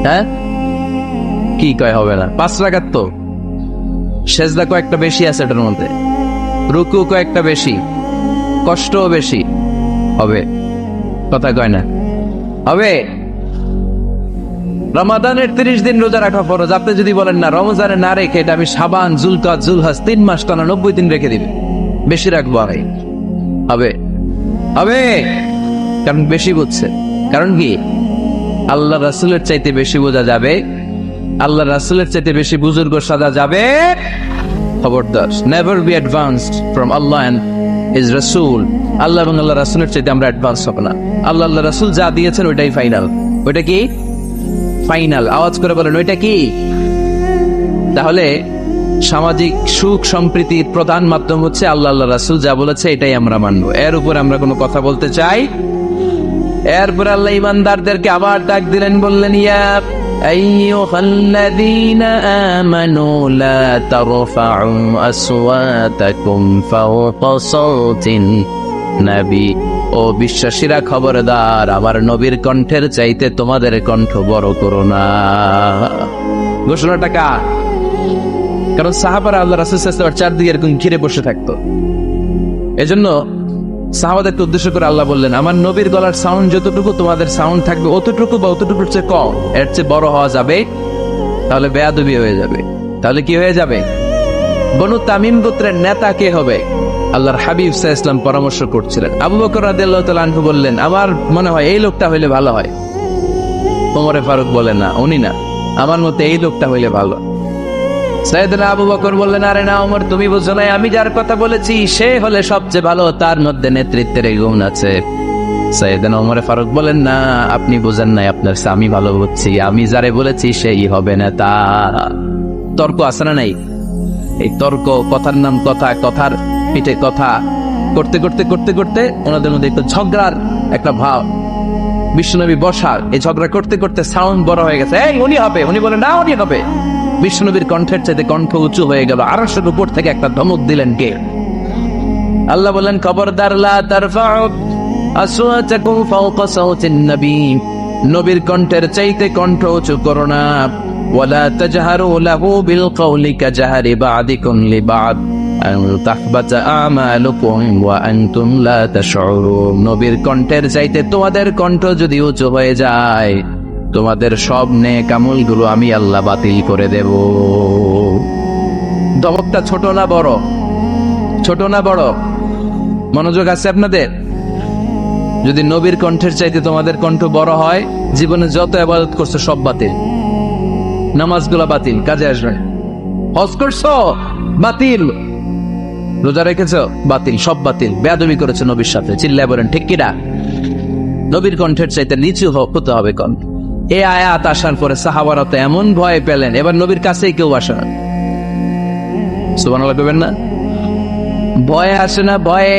হ্যাঁ কি কয় হবে না? 5 রাকাত তো সেজদা কয়েকটা বেশি আছে, এটার মধ্যে রুকু কয়েকটা বেশি, কষ্টও বেশি, হবে? কথা কয় না হবে? রমাদানের 30 দিন রোজা রাখা ফরজ। আপনি যদি বলেন না রমজানে না রেখে এটা আমি শাবান, জুলকাদ, জুলহাজ 3 মাস টানা 90 দিন রেখে দিবে, বেশি রাখবো আমি, হবে? হবে, কারণ বেশি বুঝছে। কারণ কি? আল্লাহ রাসূলের চাইতে বেশি বোঝা যাবে, আল্লাহ রাসূলের চাইতে বেশি বুজুর্গ সাজা যাবে। খবরদার, নেভার বি অ্যাডভান্সড ফ্রম আল্লাহ এন্ড হিজ রাসূল। আল্লাহ এবং আল্লাহ রাসূলের চাইতে আমরা অ্যাডভান্স হব না। আল্লাহ আল্লাহ রাসূল যা দিয়েছেন ওইটাই ফাইনাল। ওইটা কি ফাইনাল? আওয়াজ করে বলেন, ওইটা কি? তাহলে সামাজিক সুখ সম্প্রীতির প্রধান মাধ্যম হচ্ছে আল্লাহ আল্লাহ রাসূল যা বলেছে এটাই আমরা মানবো। এর উপর আমরা কোনো কথা বলতে চাই? এরপর আল্লাহ ইমানদারদেরকে আবার ডাক দিলেন, বললেন ইয়া আইয়ুহাল্লাযীনা আমানু লা তারফাউ আসওয়াতাকুম ফাওকা সাওতিন নবী। ও বিশ্বাসীরা খবরদার, আমার নবীর কণ্ঠের চাইতে তোমাদের কণ্ঠ বড় করো না। ঘোষণাটা কার? কারণ সাহাবারা আল্লাহ রাসূল সাল্লাল্লাহু আলাইহি ওয়াসাল্লাম চারদিকে এরকম ঘিরে বসে থাকতো। এজন্য সাহাবাদেরকে উদ্দেশ্য করে আল্লাহ বললেন, আমার নবীর গলার সাউন্ড যতটুকু তোমাদের সাউন্ড থাকবে অতটুকু বা অতটুকুর চেয়ে কম, এর চেয়ে বড় হওয়া যাবে তাহলে বেয়াদবি হয়ে যাবে। তাহলে কি হয়ে যাবে? বনু তামিম গোত্রের নেতা কে হবে? আল্লাহর হাবিব সাল্লাল্লাহু আলাইহি ওয়াসাল্লাম পরামর্শ করছিলেন। আবু বকর রাদিয়াল্লাহু তাআলা আনহু বললেন, আমার মনে হয় এই লোকটা হইলে ভালো হয়। ওমরে ফারুক বলেন, না উনি না, আমার মতে এই লোকটা হইলে ভালো। সাইয়েদনা আবু বকর বললেন, আরে না ওমর, তুমি বুঝো না, আমি যার কথা বলেছি সে হলে সবচেয়ে ভালো, তার মধ্যে নেতৃত্বের গুণ আছে। সাইয়েদনা ওমরে ফারুক বলেন, না আপনি বুঝেন নাই, আপনার আমি ভালো বুঝছি, আমি যারে বলেছি সেই হবে নেতা। তর্ক আছে না নাই? এই তর্ক, কথার নাম কথা, কথার পিঠে কথা করতে করতে করতে করতে ওনাদের মধ্যে একটু ঝগড়ার একটা ভাব। বিশ্বনবী বসা, এই ঝগড়া করতে করতে সাউন্ড বড় হয়ে গেছে, এই উনি হবে, উনি বলে না উনি হবে। বিশ্বনবীর কণ্ঠের চাইতে কণ্ঠ উঁচু হয়ে গেল। আরশের উপর থেকে একটা ধমক দিলেন কে? আল্লাহ বললেন, খবরদার, লা তারফাউ আসওয়াতাকুম ফাওকা সাওতিন নবী। নবীর কণ্ঠের চাইতে কণ্ঠ উঁচু করো না। ওয়ালা তাজহারু লাহু বিল কওলি কাজহারি বা'দিকুম লিবা'দ আন তাহবাতা আমালুকুম ওয়া আনতুম লা তাশউরুন। নবীর কণ্ঠের চাইতে তোমাদের কণ্ঠ যদি উঁচু হয়ে যায়, তোমাদের সব নেক আমলগুলো আমি আল্লাহ বাতিল করে দেব। ধমকটা ছোট না বড়? ছোট না বড়? মনোযোগ আছে আপনাদের? যদি নবীর কণ্ঠের চাইতে তোমাদের কণ্ঠ বড় হয়, জীবনে যত ইবাদত করছো সব বাতিল। নামাজগুলো বাতিল, কাজে আসবে। হজ করছো বাতিল, রোজা রেখেছো বাতিল, সব বাতিল। বেয়াদবি করেছো নবীর সাথে, চিল্লায় বলেন ঠিক কিনা? নবীর কণ্ঠের চাইতে নিচু হতে হবে কণ্ঠ। এই আয়াত আসার পরে সাহাবারা তো এমন ভয় পেলেন, এবার নবীর কাছেই কেউ আসে না। সুবহানাল্লাহ কইবেন না? ভয়ে আসে না, ভয়ে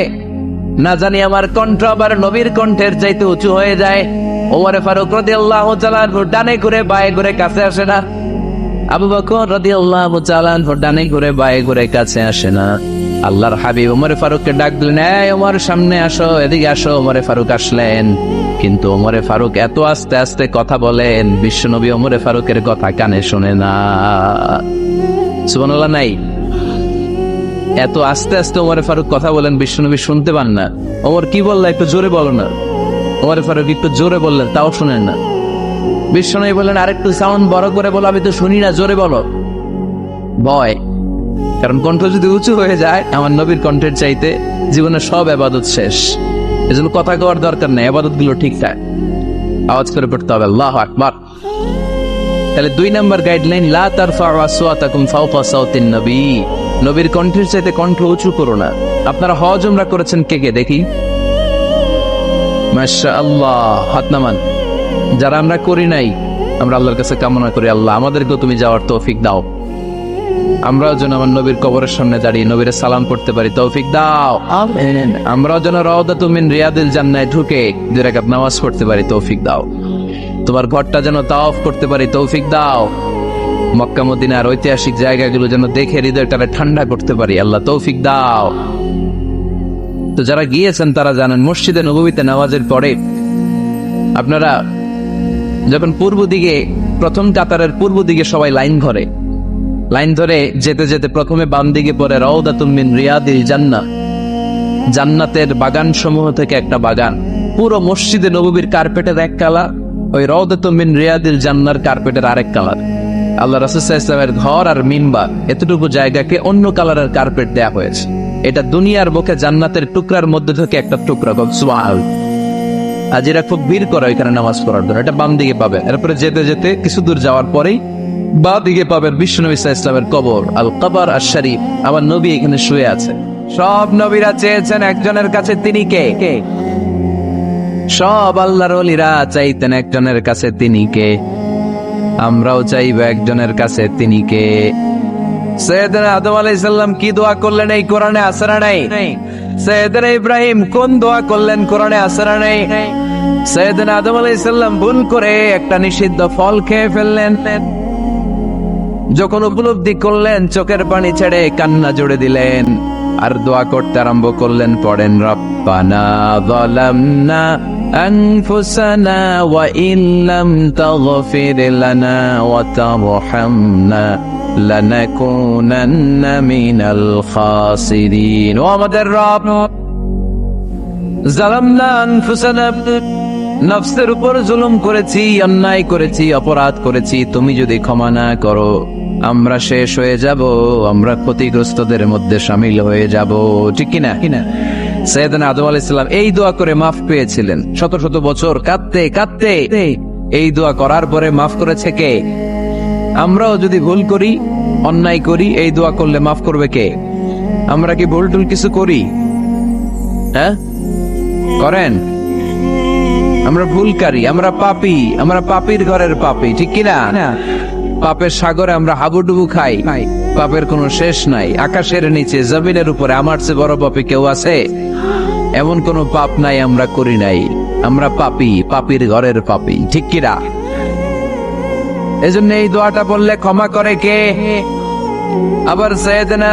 না জানি আমার কণ্ঠ আবার নবীর কণ্ঠের চাইতে উঁচু হয়ে যায়। ওমর ফারুক রাদিয়াল্লাহু তাআলা আনহু ডানে ঘুরে বায়ে ঘুরে কাছে আসে না। আবু বকর রাদিয়াল্লাহু তাআলা আনহু ডানে ঘুরে বায়ে ঘুরে কাছে আসে না। আল্লাহর হাবিব ওমর ফারুককে ডাক দিলেন, এই ওমর সামনে আসো, এদিকে আসো। ওমরে ফারুক আসলেন, কিন্তু ওমরে ফারুক এত আস্তে আস্তে কথা বলেন, বিশ্বনবী ওমরে ফারুকের কথা কানে শোনে না। সুবহানাল্লাহ নাই? এত আস্তে আস্তে ওমরে ফারুক কথা বলেন, বিশ্বনবী শুনতে পান না। ওমর কি বললা, একটু জোরে বলো না। ওমরে ফারুক একটু জোরে বললেন, তাও শুনেন না। বিশ্বনবী বললেন, আরেকটু সাউন্ড বড় করে বলো, আমি তো শুনি না, জোরে বলো। ভয়, কারণ কণ্ঠ যদি উঁচু হয়ে যায় আমার নবীর কণ্ঠের চাইতে, জীবনের সব ইবাদত শেষ। এজন্য কথা কওয়ার দরকার নেই, ইবাদত গুলো ঠিকঠাক আওয়াজ করে পড়তে হবে, আল্লাহু আকবার। তাহলে 2 নাম্বার গাইডলাইন, লা তারফাউ আসওয়াতাকুম ফাওকা সাওতিন নবী। নবীর কণ্ঠের চাইতে কণ্ঠ উঁচু করো না। আপনারা হজ উমরা করেছেন কে কে দেখি? মাশাআল্লাহ, হাত নামান। যারা আমরা করি নাই, আমরা আল্লাহর কাছে কামনা করি, আল্লাহ আমাদেরকেও তুমি যাওয়ার তৌফিক দাও। আমরাও যেন আমার নবীর কবরের সামনে দাঁড়িয়ে নবীরে সালাম করতে পারি, তৌফিক দাও। আমরাও যেন রাউদাতুম মিন রিয়াদিল জান্নায় ঢুকে 2 রাকাত নামাজ পড়তে পারি, তৌফিক দাও। তোমার ঘরটা যেন তাওয়াফ করতে পারি, তৌফিক দাও। মক্কা মদিনার ঐতিহাসিক জায়গাগুলো যেন দেখে হৃদয়টাকে ঠান্ডা করতে পারি, আল্লাহ তৌফিক দাও। তো যারা গিয়েছেন তারা জানেন, মসজিদে নববীতে নামাজের পরে আপনারা যখন পূর্ব দিকে, প্রথম কাতারের পূর্ব দিকে সবাই লাইন ধরে যেতে যেতে প্রথমে বাম দিকে পড়ে রাউদাতুম মিন রিয়াদিল জান্নাহ, জান্নাতের বাগান সমূহ থেকে একটা বাগান। পুরো মসজিদে নববীর কার্পেটের এক কালার, ওই রাউদাতুম মিন রিয়াদিল জান্নাহর কার্পেটের আরেক কালার। আল্লাহ রাসূল সাল্লাল্লাহু আলাইহি ওয়াসাল্লামের ঘর আর মিম্বার এতটুকু জায়গাকে অন্য কালারের কার্পেট দেয়া হয়েছে। এটা দুনিয়ার বুকে জান্নাতের টুকরার মধ্যে থেকে একটা টুকরা। সুবহানাল্লাহ। আজ এরা খুব ভিড় করে এখানে নামাজ পড়ার জন্য। এটা বাম দিকে পাবে, এরপরে যেতে যেতে কিছু দূর যাওয়ার পরেই বাঁ দিকে পাবেন বিশ্বনবী সাল্লাল্লাহু আলাইহি ওয়াসাল্লামের কবর, আল কবর আশ শরীফ। আমার নবী এখানে শুয়ে আছে। সব নবীরা চেয়েছেন একজনের কাছে, তিনি কে? সব আল্লাহর ওলিরা চাইতেন একজনের কাছে, তিনি কে? আমরাও চাইব একজনের কাছে, তিনি কে? সাইয়েদনা আদম আলাইহিস সালাম কি দোয়া করলেন এই কোরআনে আছে না নাই? সাইয়েদনা ইব্রাহিম কোন দোয়া করলেন কোরআনে আছে না নাই? সাইয়েদনা আদম আলাইহিস সালাম ভুল করে একটা নিষিদ্ধ ফল খেয়ে ফেললেন, যখন উপলব্ধি করলেন চোখের পানি ছেড়ে কান্না জুড়ে দিলেন আর দোয়া করতে আরম্ভ করলেন। পড়েন, রব্বানা যালামনা আনফুসানা ওয়া ইল্লাম তাগফির লানা ওয়া তারহামনা লানাকুনান্না মিনাল খাসিরিন। ও আমাদের রব, যালামনা আনফুসানা, নফসের উপর জুলুম করেছি, অন্যায় করেছি, অপরাধ করেছি। তুমি যদি ক্ষমা না করো আমরা শেষ হয়ে যাব, আমরা ক্ষতিগ্রস্তদের মধ্যে শামিল হয়ে যাব, ঠিক কিনা? সাইয়েদনা আদম আলাইহিস সালাম এই দোয়া করে মাফ পেয়েছিলেন। শত শত বছর কাঁদতে কাঁদতে এই দোয়া করার পরে মাফ করেছে কে? আমরাও যদি ভুল করি, অন্যায় করি, এই দোয়া করলে মাফ করবে কে? আমরা কি ভুল টুল কিছু করি? হ্যাঁ করেন? আমরা ভুলকারী, আমরা পাপী, আমরা পাপীর ঘরের পাপী, ঠিক কিনা? পাপের সাগরে আমরা হাবুডুবু খাই, পাপের কোনো শেষ নাই। আকাশের নিচে, জমিনের উপরে আমার চেয়ে বড় পাপী কেউ আছে? এমন কোনো পাপ নাই আমরা করি নাই। আমরা পাপী, পাপীর ঘরের পাপী, ঠিক কিনা? এজন্য এই দোয়াটা বললে ক্ষমা করে কে? আবার সাইয়েদনা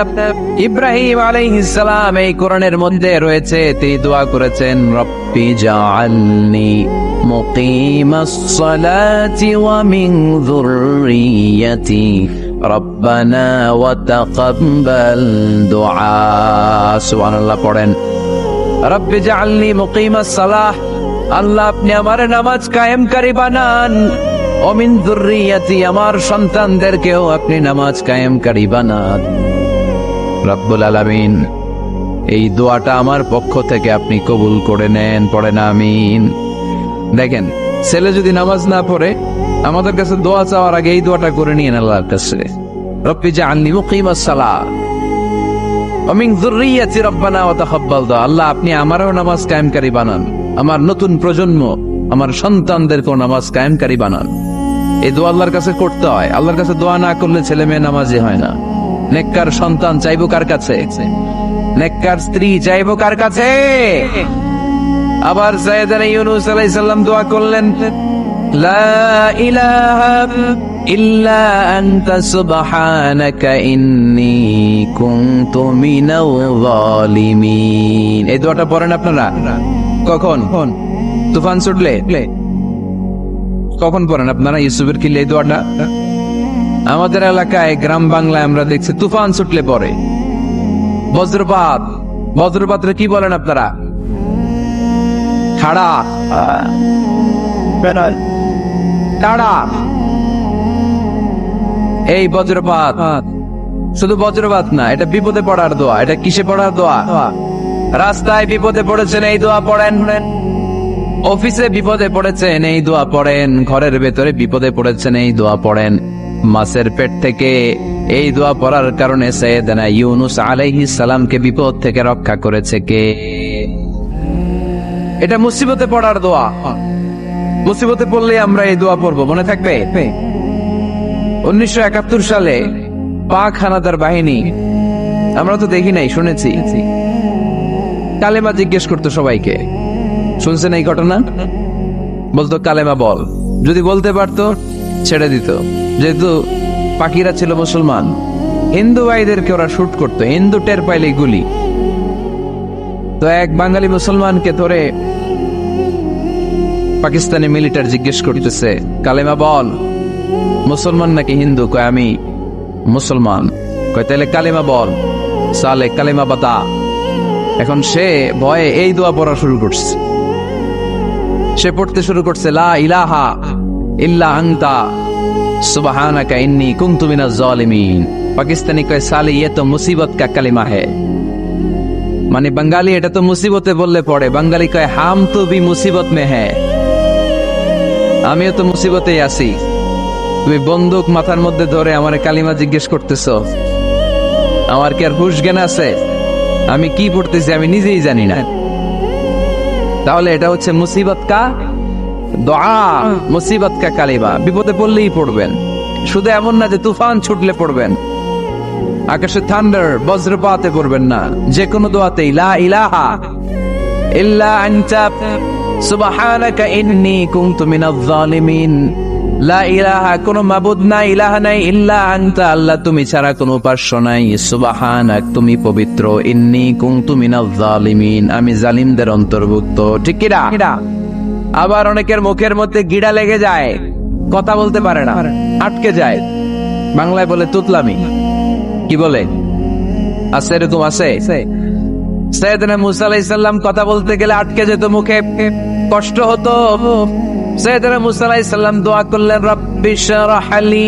ইব্রাহিম আলাইহিস সালাম এই কোরআনের মধ্যে রয়েছে, তিনি দোয়া করেছেন, রব্বি জাআলনি মুকিমাস সালাতি ওয়া মিন যুররিয়াতি রব্বানা ওয়া তাকাব্বাল দুআ। সুবহানাল্লাহ। পড়েন, রব্বি জাআলনি মুকিমাস সালাহ, আল্লাহ আপনি আমার নামাজ কায়েমকারী বানান, ও মিন যুররিয়াতি, আমার সন্তানদেরকেও আপনি নামাজ কায়েমকারী বানান। রব্বুল আলামিন এই দোয়াটা আমার পক্ষ থেকে আপনি কবুল করে নেন। পড়েন আমিন। দেখেন, ছেলে যদি নামাজ না পড়ে আমাদের কাছে দোয়া চাওয়ার আগে এই দোয়াটা করে নিয়েন আল্লাহর কাছে, রব্বি জাআলনি মুকিমাস সালাহ ওয়া মিন যুররিয়াতি রব্বানা ওয়া তাকাব্বাল দুআ। আল্লাহ আপনি আমারও নামাজ কায়েমকারী বানান, আমার নতুন প্রজন্ম, আমার সন্তানদেরকেও নামাজ কায়েমকারী বানান। এই দোয়া আল্লাহর কাছে করতে হয়। আল্লাহর কাছে দোয়া না করলে ছেলে মেয়ে নামাজি হয় না। নেককার সন্তান চাইবো কার কাছে? নেককার স্ত্রী চাইবো কার কাছে? আবার সাইয়েদনা ইউনূস আলাইহিস সালাম দোয়া করলেন, লা ইলাহা ইল্লা আনতা সুবহানাকা ইন্নী কুনতু মিনাল যালিমিন। এই দোয়াটা পড়েন আপনারা কখন? তুফান ছুটলে কখন পড়েন আপনারা? ইউসুফের কিলে এই দোয়াটা আমাদের এলাকায় গ্রাম বাংলায় আমরা দেখছি তুফান ছুটলে পড়ে। বজ্রপাত, বজ্রপাতরে কি বলেন আপনারা? খাড়া, টাড়া। এই বজ্রপাত শুধু বজ্রপাত না, এটা বিপদে পড়ার দোয়া। এটা কিসে পড়ার দোয়া? রাস্তায় বিপদে পড়েছেন এই দোয়া পড়েন, অফিসে বিপদে পড়েছেন এই দোয়া পড়েন, ঘরের ভেতরে বিপদে পড়েছেন এই দোয়া পড়েন। মাছের পেট থেকে এই দোয়া পড়ার কারণে সাইয়েদনা ইউনূস আলাইহিস সালামকে বিপদ থেকে রক্ষা করেছে কে? এটা মুসিবতে পড়ার দোয়া। মুসিবতে পড়লে আমরা এই দোয়া পড়বো, মনে থাকবে? 1971 সালে পাক হানাদার বাহিনী, আমরা তো দেখি নাই, শুনেছি, কালেমা জিজ্ঞেস করতো সবাইকে। শুনছেন এই ঘটনা? বলতো কালেমা বল, যদি বলতে পারতো ছেড়ে দিত। যেহেতু পাখিরা ছিল মুসলমান, হিন্দু ভাইদেরকে ওরা শুট করতো, হিন্দু টের পাইলে গুলি। তো এক বাঙালি মুসলমানকে ধরে পাকিস্তানি মিলিটার জিজ্ঞেস করতেছে, কালেমা বল, মুসলমান নাকি হিন্দু? কয় আমি মুসলমান। কয় তাহলে কালেমা বল, সালে কালেমা বাতা। এখন সে ভয়ে এই দোয়া পড়া শুরু করছে। সে পড়তে শুরু করছে, লা ইলাহা ইল্লা আনতা সুবহানাকা ইন্নী কুনতু মিনাজ জালিমিন। পাকিস্তানি কয় সালে ये तो मुसीबत का कलिमा है। মানে বাঙালি এটা তো মুসিবতে বললে পড়ে, বাঙালি কয় হাম তো ভি মুসিবত মে হ্যায়, আমিও তো মুসিবতেই আছি। তুমি বন্দুক মাথার মধ্যে ধরে আমার কালিমা জিজ্ঞেস করতেছো, আমার কি আর হুশ জ্ঞান আছে? আমি কি পড়তেছি আমি নিজেই জানি না। তাহলে এটা হচ্ছে মুসিবত কা দোয়া, মুসিবত কা কালিমা। বিপদে পড়লেই পড়বেন, শুধু এমন না যে তুফান ছুটলে পড়বেন, আকাশে থান্ডার বজ্রপাতে পড়বেন না। যে কোনো দোয়াতেই লা ইলাহা ইল্লা আনতা সুবহানাকা ইন্নী কুনতু মিনাজ জালিমিন। লা ইলাহা, কোনো মাবুদ নাই, ইলাহা নাই, ইল্লা আনতা, আল্লাহ তুমি ছাড়া কোনো উপাস্য নাই, সুবহানাক তুমি পবিত্র, ইন্নী কুনতু মিনাজ জালিমিন আমি জালিমদের অন্তর্ভুক্ত। ঠিক কি না? আবার অনেকের মুখের মধ্যে গিড়া লেগে যায়, কথা বলতে পারে না, আটকে যায়। বাংলায় বলে তুতলামি। কি বলে? আছে, এরকম আছে। সাইয়েদনা মুসা আলাইহিস সালাম কথা বলতে গেলে আটকে যেত, মুখে কষ্ট হতো। সাইয়েদনা মুসা আলাইহিস সালাম দোয়া করলেন, রব্বি শরহ লি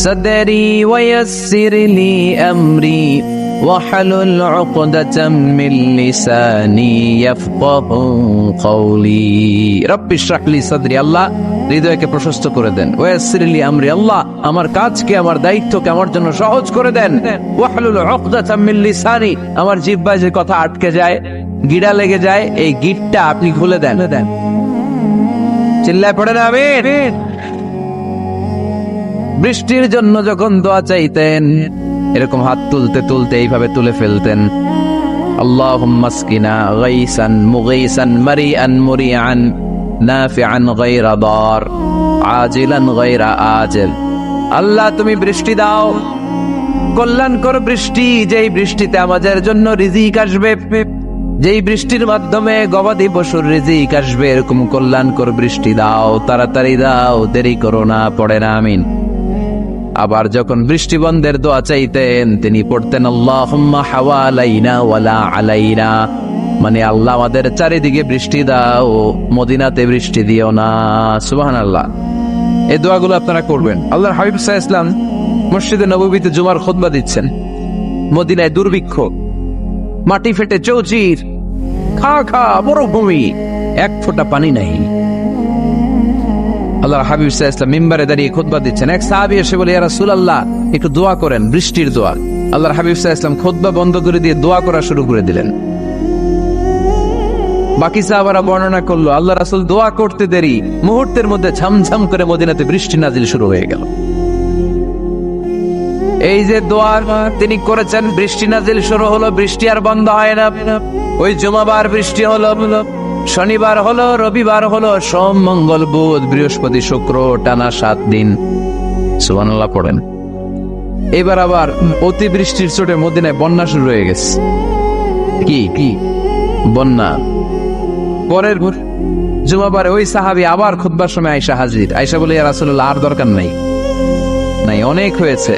সাদরি ওয়া ইয়াসসির লি আমরি ওয়াহলুল উকদাতাম মিন লিসানি ইয়াফকাহু কওলি। রব্বি শরহ লি সাদরি, আল্লাহ হৃদয়কে প্রশস্ত করে দেন। ওয়া ইয়াসসির লি আমরি, আল্লাহ আমার কাজকে, আমার দায়িত্বকে আমার জন্য সহজ করে দেন। ওয়াহলুল উকদাতাম মিন লিসানি, আমার জিহ্বায় যে কথা আটকে যায়, গিড়া লেগে যায়, এই গিটটা আপনি খুলে দেন। চিল্লায় পড়েন আমিন। বৃষ্টির জন্য যখন দোয়া চাইতেন, এরকম হাত তুলতে তুলতে এইভাবে তুলে ফেলতেন, আল্লাহুম্মা আসকিনা গাইসান মুগাইসান মারিআন মুরিআন নাফিআন গায়রা দার আজিলান গায়রা আজিল। আল্লাহ তুমি বৃষ্টি দাও, কল্যাণকর বৃষ্টি, যেই বৃষ্টিতে আমাদের জন্য রিজিক আসবে, যেই বৃষ্টির মাধ্যমে গবাদি পশুর রিজিক আসবে, এরকম কল্যাণকর বৃষ্টি দাও, তাড়াতাড়ি দাও, দেরি করো না। পড়ে না আমিন। আবার যখন বৃষ্টি বন্ধের দোয়া চাইতেন, তিনি পড়তেন আল্লাহুম্মা হাওয়ালাইনা ওয়ালা আলাইনা, মানে আল্লাহ আমাদের চারিদিকে বৃষ্টি দাও, মদিনাতে বৃষ্টি দিও না। সুবহানাল্লাহ। এই দোয়াগুলো আপনারা করবেন। আল্লাহর হাবিব সাল্লাল্লাহু আলাইহি ওয়াসাল্লাম মসজিদে নববীতে জুমার খুতবা দিচ্ছেন। মদিনায় দুর্ভিক্ষ, মাটি ফেটে চৌচির, খা খা মরুভূমি, এক ফোঁটা পানি নাই। আল্লাহর হাবিব সাল্লাল্লাহু আলাইহি ওয়াসাল্লাম মিম্বারে দাঁড়িয়ে খুতবা দিচ্ছেন। এক সাহাবী এসে বলে, ইয়া রাসূলুল্লাহ একটু দোয়া করেন, বৃষ্টির দোয়া। আল্লাহর হাবিব সাল্লাল্লাহু আলাইহি ওয়াসাল্লাম খুতবা বন্ধ করে দিয়ে দোয়া করা শুরু করে দিলেন। বাকি সাহাবারা বর্ণনা করলো, আল্লাহ রাসূল দোয়া করতে দেরি, মুহূর্তের মধ্যে ঝমঝম করে মদিনাতে বৃষ্টি নাজিল শুরু হয়ে গেল। এই যে দোয়া তিনি করেছেন, বৃষ্টি নাজিল শুরু হলো, বৃষ্টি আর বন্ধ হয় না। ওই জুমাবার বৃষ্টি হলো, শনিবার হলো, রবিবার হলো, সোম মঙ্গল বুধ বৃহস্পতি শুক্র, টানা 7 দিন। সুবহানাল্লাহ পড়েন। এবার আবার অতি বৃষ্টির চোটে মদিনায় বন্যা শুরু হয়ে গেছে। কি বন্যা। পরের জুমাবারে ওই সাহাবী আবার খুতবার সময় আয়েশা হাজির। আয়েশা বলে, ইয়া রাসূলুল্লাহ আর দরকার নাই, অনেক হয়েছে,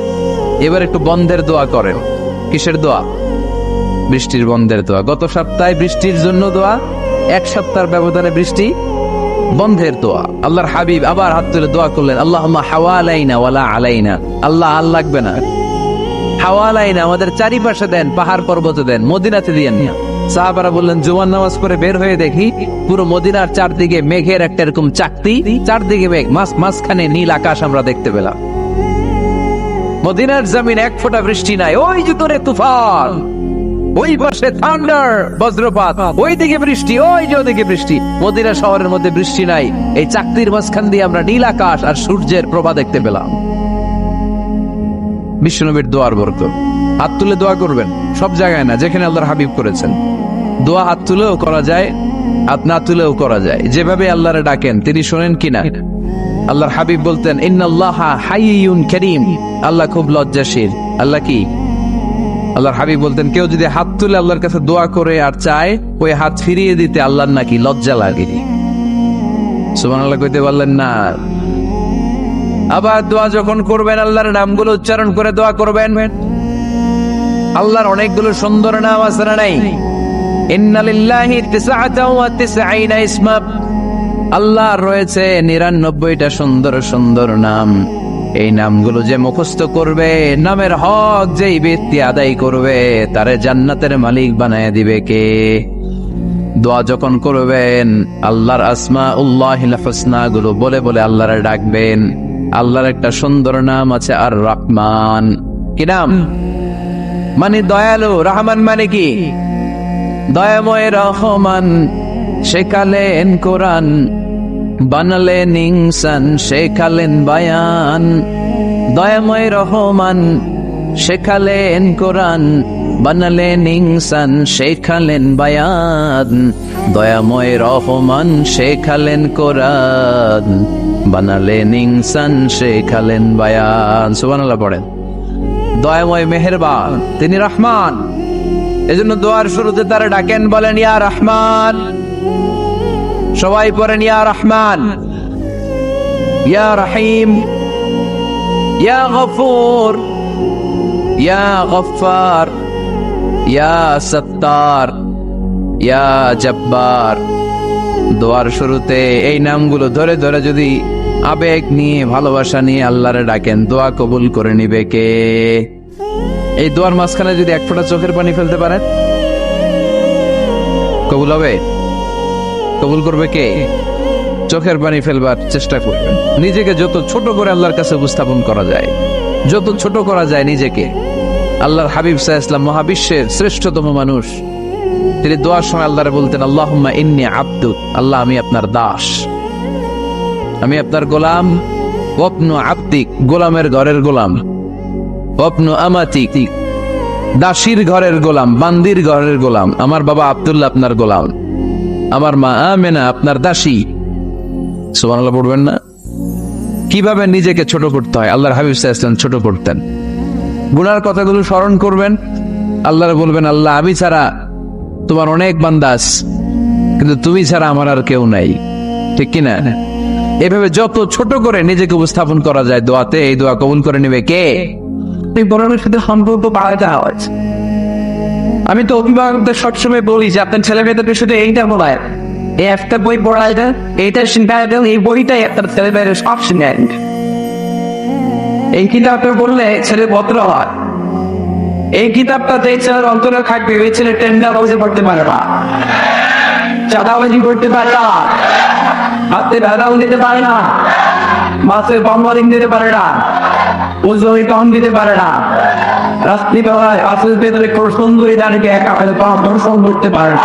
এবার একটু বন্ধের দোয়া করেন। কিসের দোয়া? বৃষ্টির বন্ধের দোয়া। গত সপ্তাহে বৃষ্টির জন্য দোয়া, এক সপ্তাহের ব্যবধানে বৃষ্টি বন্ধের দোয়া। আল্লাহর হাবিব আবার হাত তুলে দোয়া করলেন, আল্লাহুম্মা হাওয়ালাইনা ওয়ালা আলাইনা, আল্লাহ আর লাগবে না, হাওয়ালাইনা আমাদের চারিপাশে দেন, পাহাড় পর্বতে দেন, মদিনাতে দিয়েন না। সাহাবারা বললেন, জুমার নামাজ পড়ে বের হয়ে দেখি পুরো মদিনার চারদিকে মেঘের একটা এরকম চাকতি, চারদিকে মেঘ, মাঝখানে নীল আকাশ আমরা দেখতে পেলাম। মদিনার জমিন এক ফোঁটা বৃষ্টি নাই। ওই যে তোরে তুফান, ওই পাশে থান্ডার বজ্রপাত, ওই দিকে বৃষ্টি, ওই যে ওদিকে বৃষ্টি। মদিনা শহরের মধ্যে বৃষ্টি নাই, এই চাকতির মাঝখান দিয়ে আমরা নীল আকাশ আর সূর্যের প্রভা দেখতে পেলাম। বিশ্বনবীর দোয়ার বরকত। হাত তুলে দোয়া করবেন, সব জায়গায় না, যেখানে আল্লাহর হাবিব করেছেন। দোয়া হাত তুলেও করা যায়, হাত না তুলেও করা যায়। যেভাবে আল্লাহরে ডাকেন তিনি শোনেন কিনা। আল্লাহর হাবিব বলতেন ইন্নাল্লাহা হাইয়ুন কারীম, আল্লাহ খুব লজ্জাশীল। আল্লাহ কি? আল্লাহর হাবিব বলতেন কেউ যদি হাত তুলে আল্লাহর কাছে দোয়া করে আর চায়, ওই হাত ফিরিয়ে দিতে আল্লাহর নাকি লজ্জা লাগে। সুবহানাল্লাহ কইতে বললেন না। আবার দোয়া যখন করবেন আল্লাহর নামগুলো উচ্চারণ করে দোয়া করবেন। আল্লাহর অনেকগুলো সুন্দর নাম আছে না নাই? ইন্না লিল্লাহি 99 ইসমা, আল্লাহর রয়েছে 99টা সুন্দর সুন্দর নাম। এই নামগুলো যে মুখস্থ করবে, নামের হক যেই ব্যক্তি আদায় করবে, তারে জান্নাতের মালিক বানায় দিবে কে? দোয়া যখন করবেন আল্লাহর আসমাউল্লাহিল হুসনা গুলো বলে বলে আল্লাহরে ডাকবেন। আল্লাহর একটা সুন্দর নাম আছে আর রহমান। কি নাম? মানে দয়ালু। রহমান মানে কি? দয়াময় রহমান শেখালেন কোরআন, বানালেন ইনসান শেখালেন বায়ান। দয়াময় রহমান শেখালেন কোরআন, বানালেন ইনসান শেখালেন বায়ান। দয়াময় রহমান শেখালেন কোরআন, বানালেন ইনসান শেখালেন বায়ান। সুবহানাল্লাহ পড়েন। দয়াময় মেহেরবান, তিনি রহমান। এজন্য দোয়ার শুরুতে তারা ডাকেন, বলেন ইয়া রহমান। সবাই পড়েন ইয়া রহমান, ইয়া রহিম, ইয়া গফুর, ইয়া গফফার, ইয়া সত্তার, ইয়া জব্বার। দোয়ার শুরুতে এই নামগুলো ধরে ধরে যদি আবেগ নিয়ে ভালোবাসা নিয়ে আল্লাহরে ডাকেন, দোয়া কবুল করে নিবে কে? এই দোয়ার মাঝখানে যদি এক ফোঁটা চোখের পানি ফেলতে পারেন, কবুল হবে? কবুল করবে কে? চোখের পানি ফেলবার চেষ্টা করবেন। নিজেকে যত ছোট করে আল্লাহর কাছে উপস্থাপন করা যায়, যত ছোট করা যায় নিজেকে। আল্লাহর হাবিব সাল্লাল্লাহু আলাইহি ওয়াসাল্লাম মহাবিশ্বের শ্রেষ্ঠতম মানুষ, তিনি দোয়ার সময় আল্লাহরে বলতেন আল্লাহুম্মা ইন্নী আবদুক, আল্লাহ আমি আপনার দাস, আমি আপনার গোলাম। ওয়াবনু আবদিক, গোলামের ঘরের গোলাম। ওয়াবনু আমাতিক, দাসীর ঘরের গোলাম, বান্দির ঘরের গোলাম। আমার বাবা আব্দুল্লাহ আপনার গোলাম, আমার মা আমেনা আপনার দাসী। সুবহানাল্লাহ পড়বেন না? কিভাবে নিজেকে ছোট করতে হয় আল্লাহর হাবিব সাল্লাল্লাহু আলাইহি ওয়াসাল্লাম ছোট করতেন। গুনার কথাগুলো স্মরণ করবেন, আল্লাহরে বলবেন আল্লাহ আমি ছাড়া তোমার অনেক বান্দা আছে, কিন্তু তুমি ছাড়া আমার আর কেউ নাই। ঠিক কিনা? এভাবে যত ছোট করে নিজেকে উপস্থাপন করা যায় দোয়াতে, এই দোয়া কবুল করে নেবে কে? বড়দের সাথে সম্পর্ক বাড়াতে হয়। আমি তো অভিভাবকদের সবসময় বলি যে আপনার ছেলে মেয়েদের শুধু এইটা বলায়, এই একটা বই পড়ায় দেন, এইটা শিখায় দেন, এই বইটাই আপনার ছেলে মেয়েদের সব শিখায়। এই কিতাবটা বললে ছেলে ভদ্র হয়। এই কিতাবটা যে ছেলের অন্তরে থাকবে, ওই ছেলে টেন্ডার বাজি করতে পারে না, চাঁদাবাজি করতে পারে না, হাতে ভেদাল দিতে পারে না, মাছের বম্বারিং দিতে পারে না, ওজনে কম দিতে পারে না, রাত্রিবেলায় আসল ভেতরে সুন্দরী দাঁড়িয়ে একা দর্শন করতে পারে না।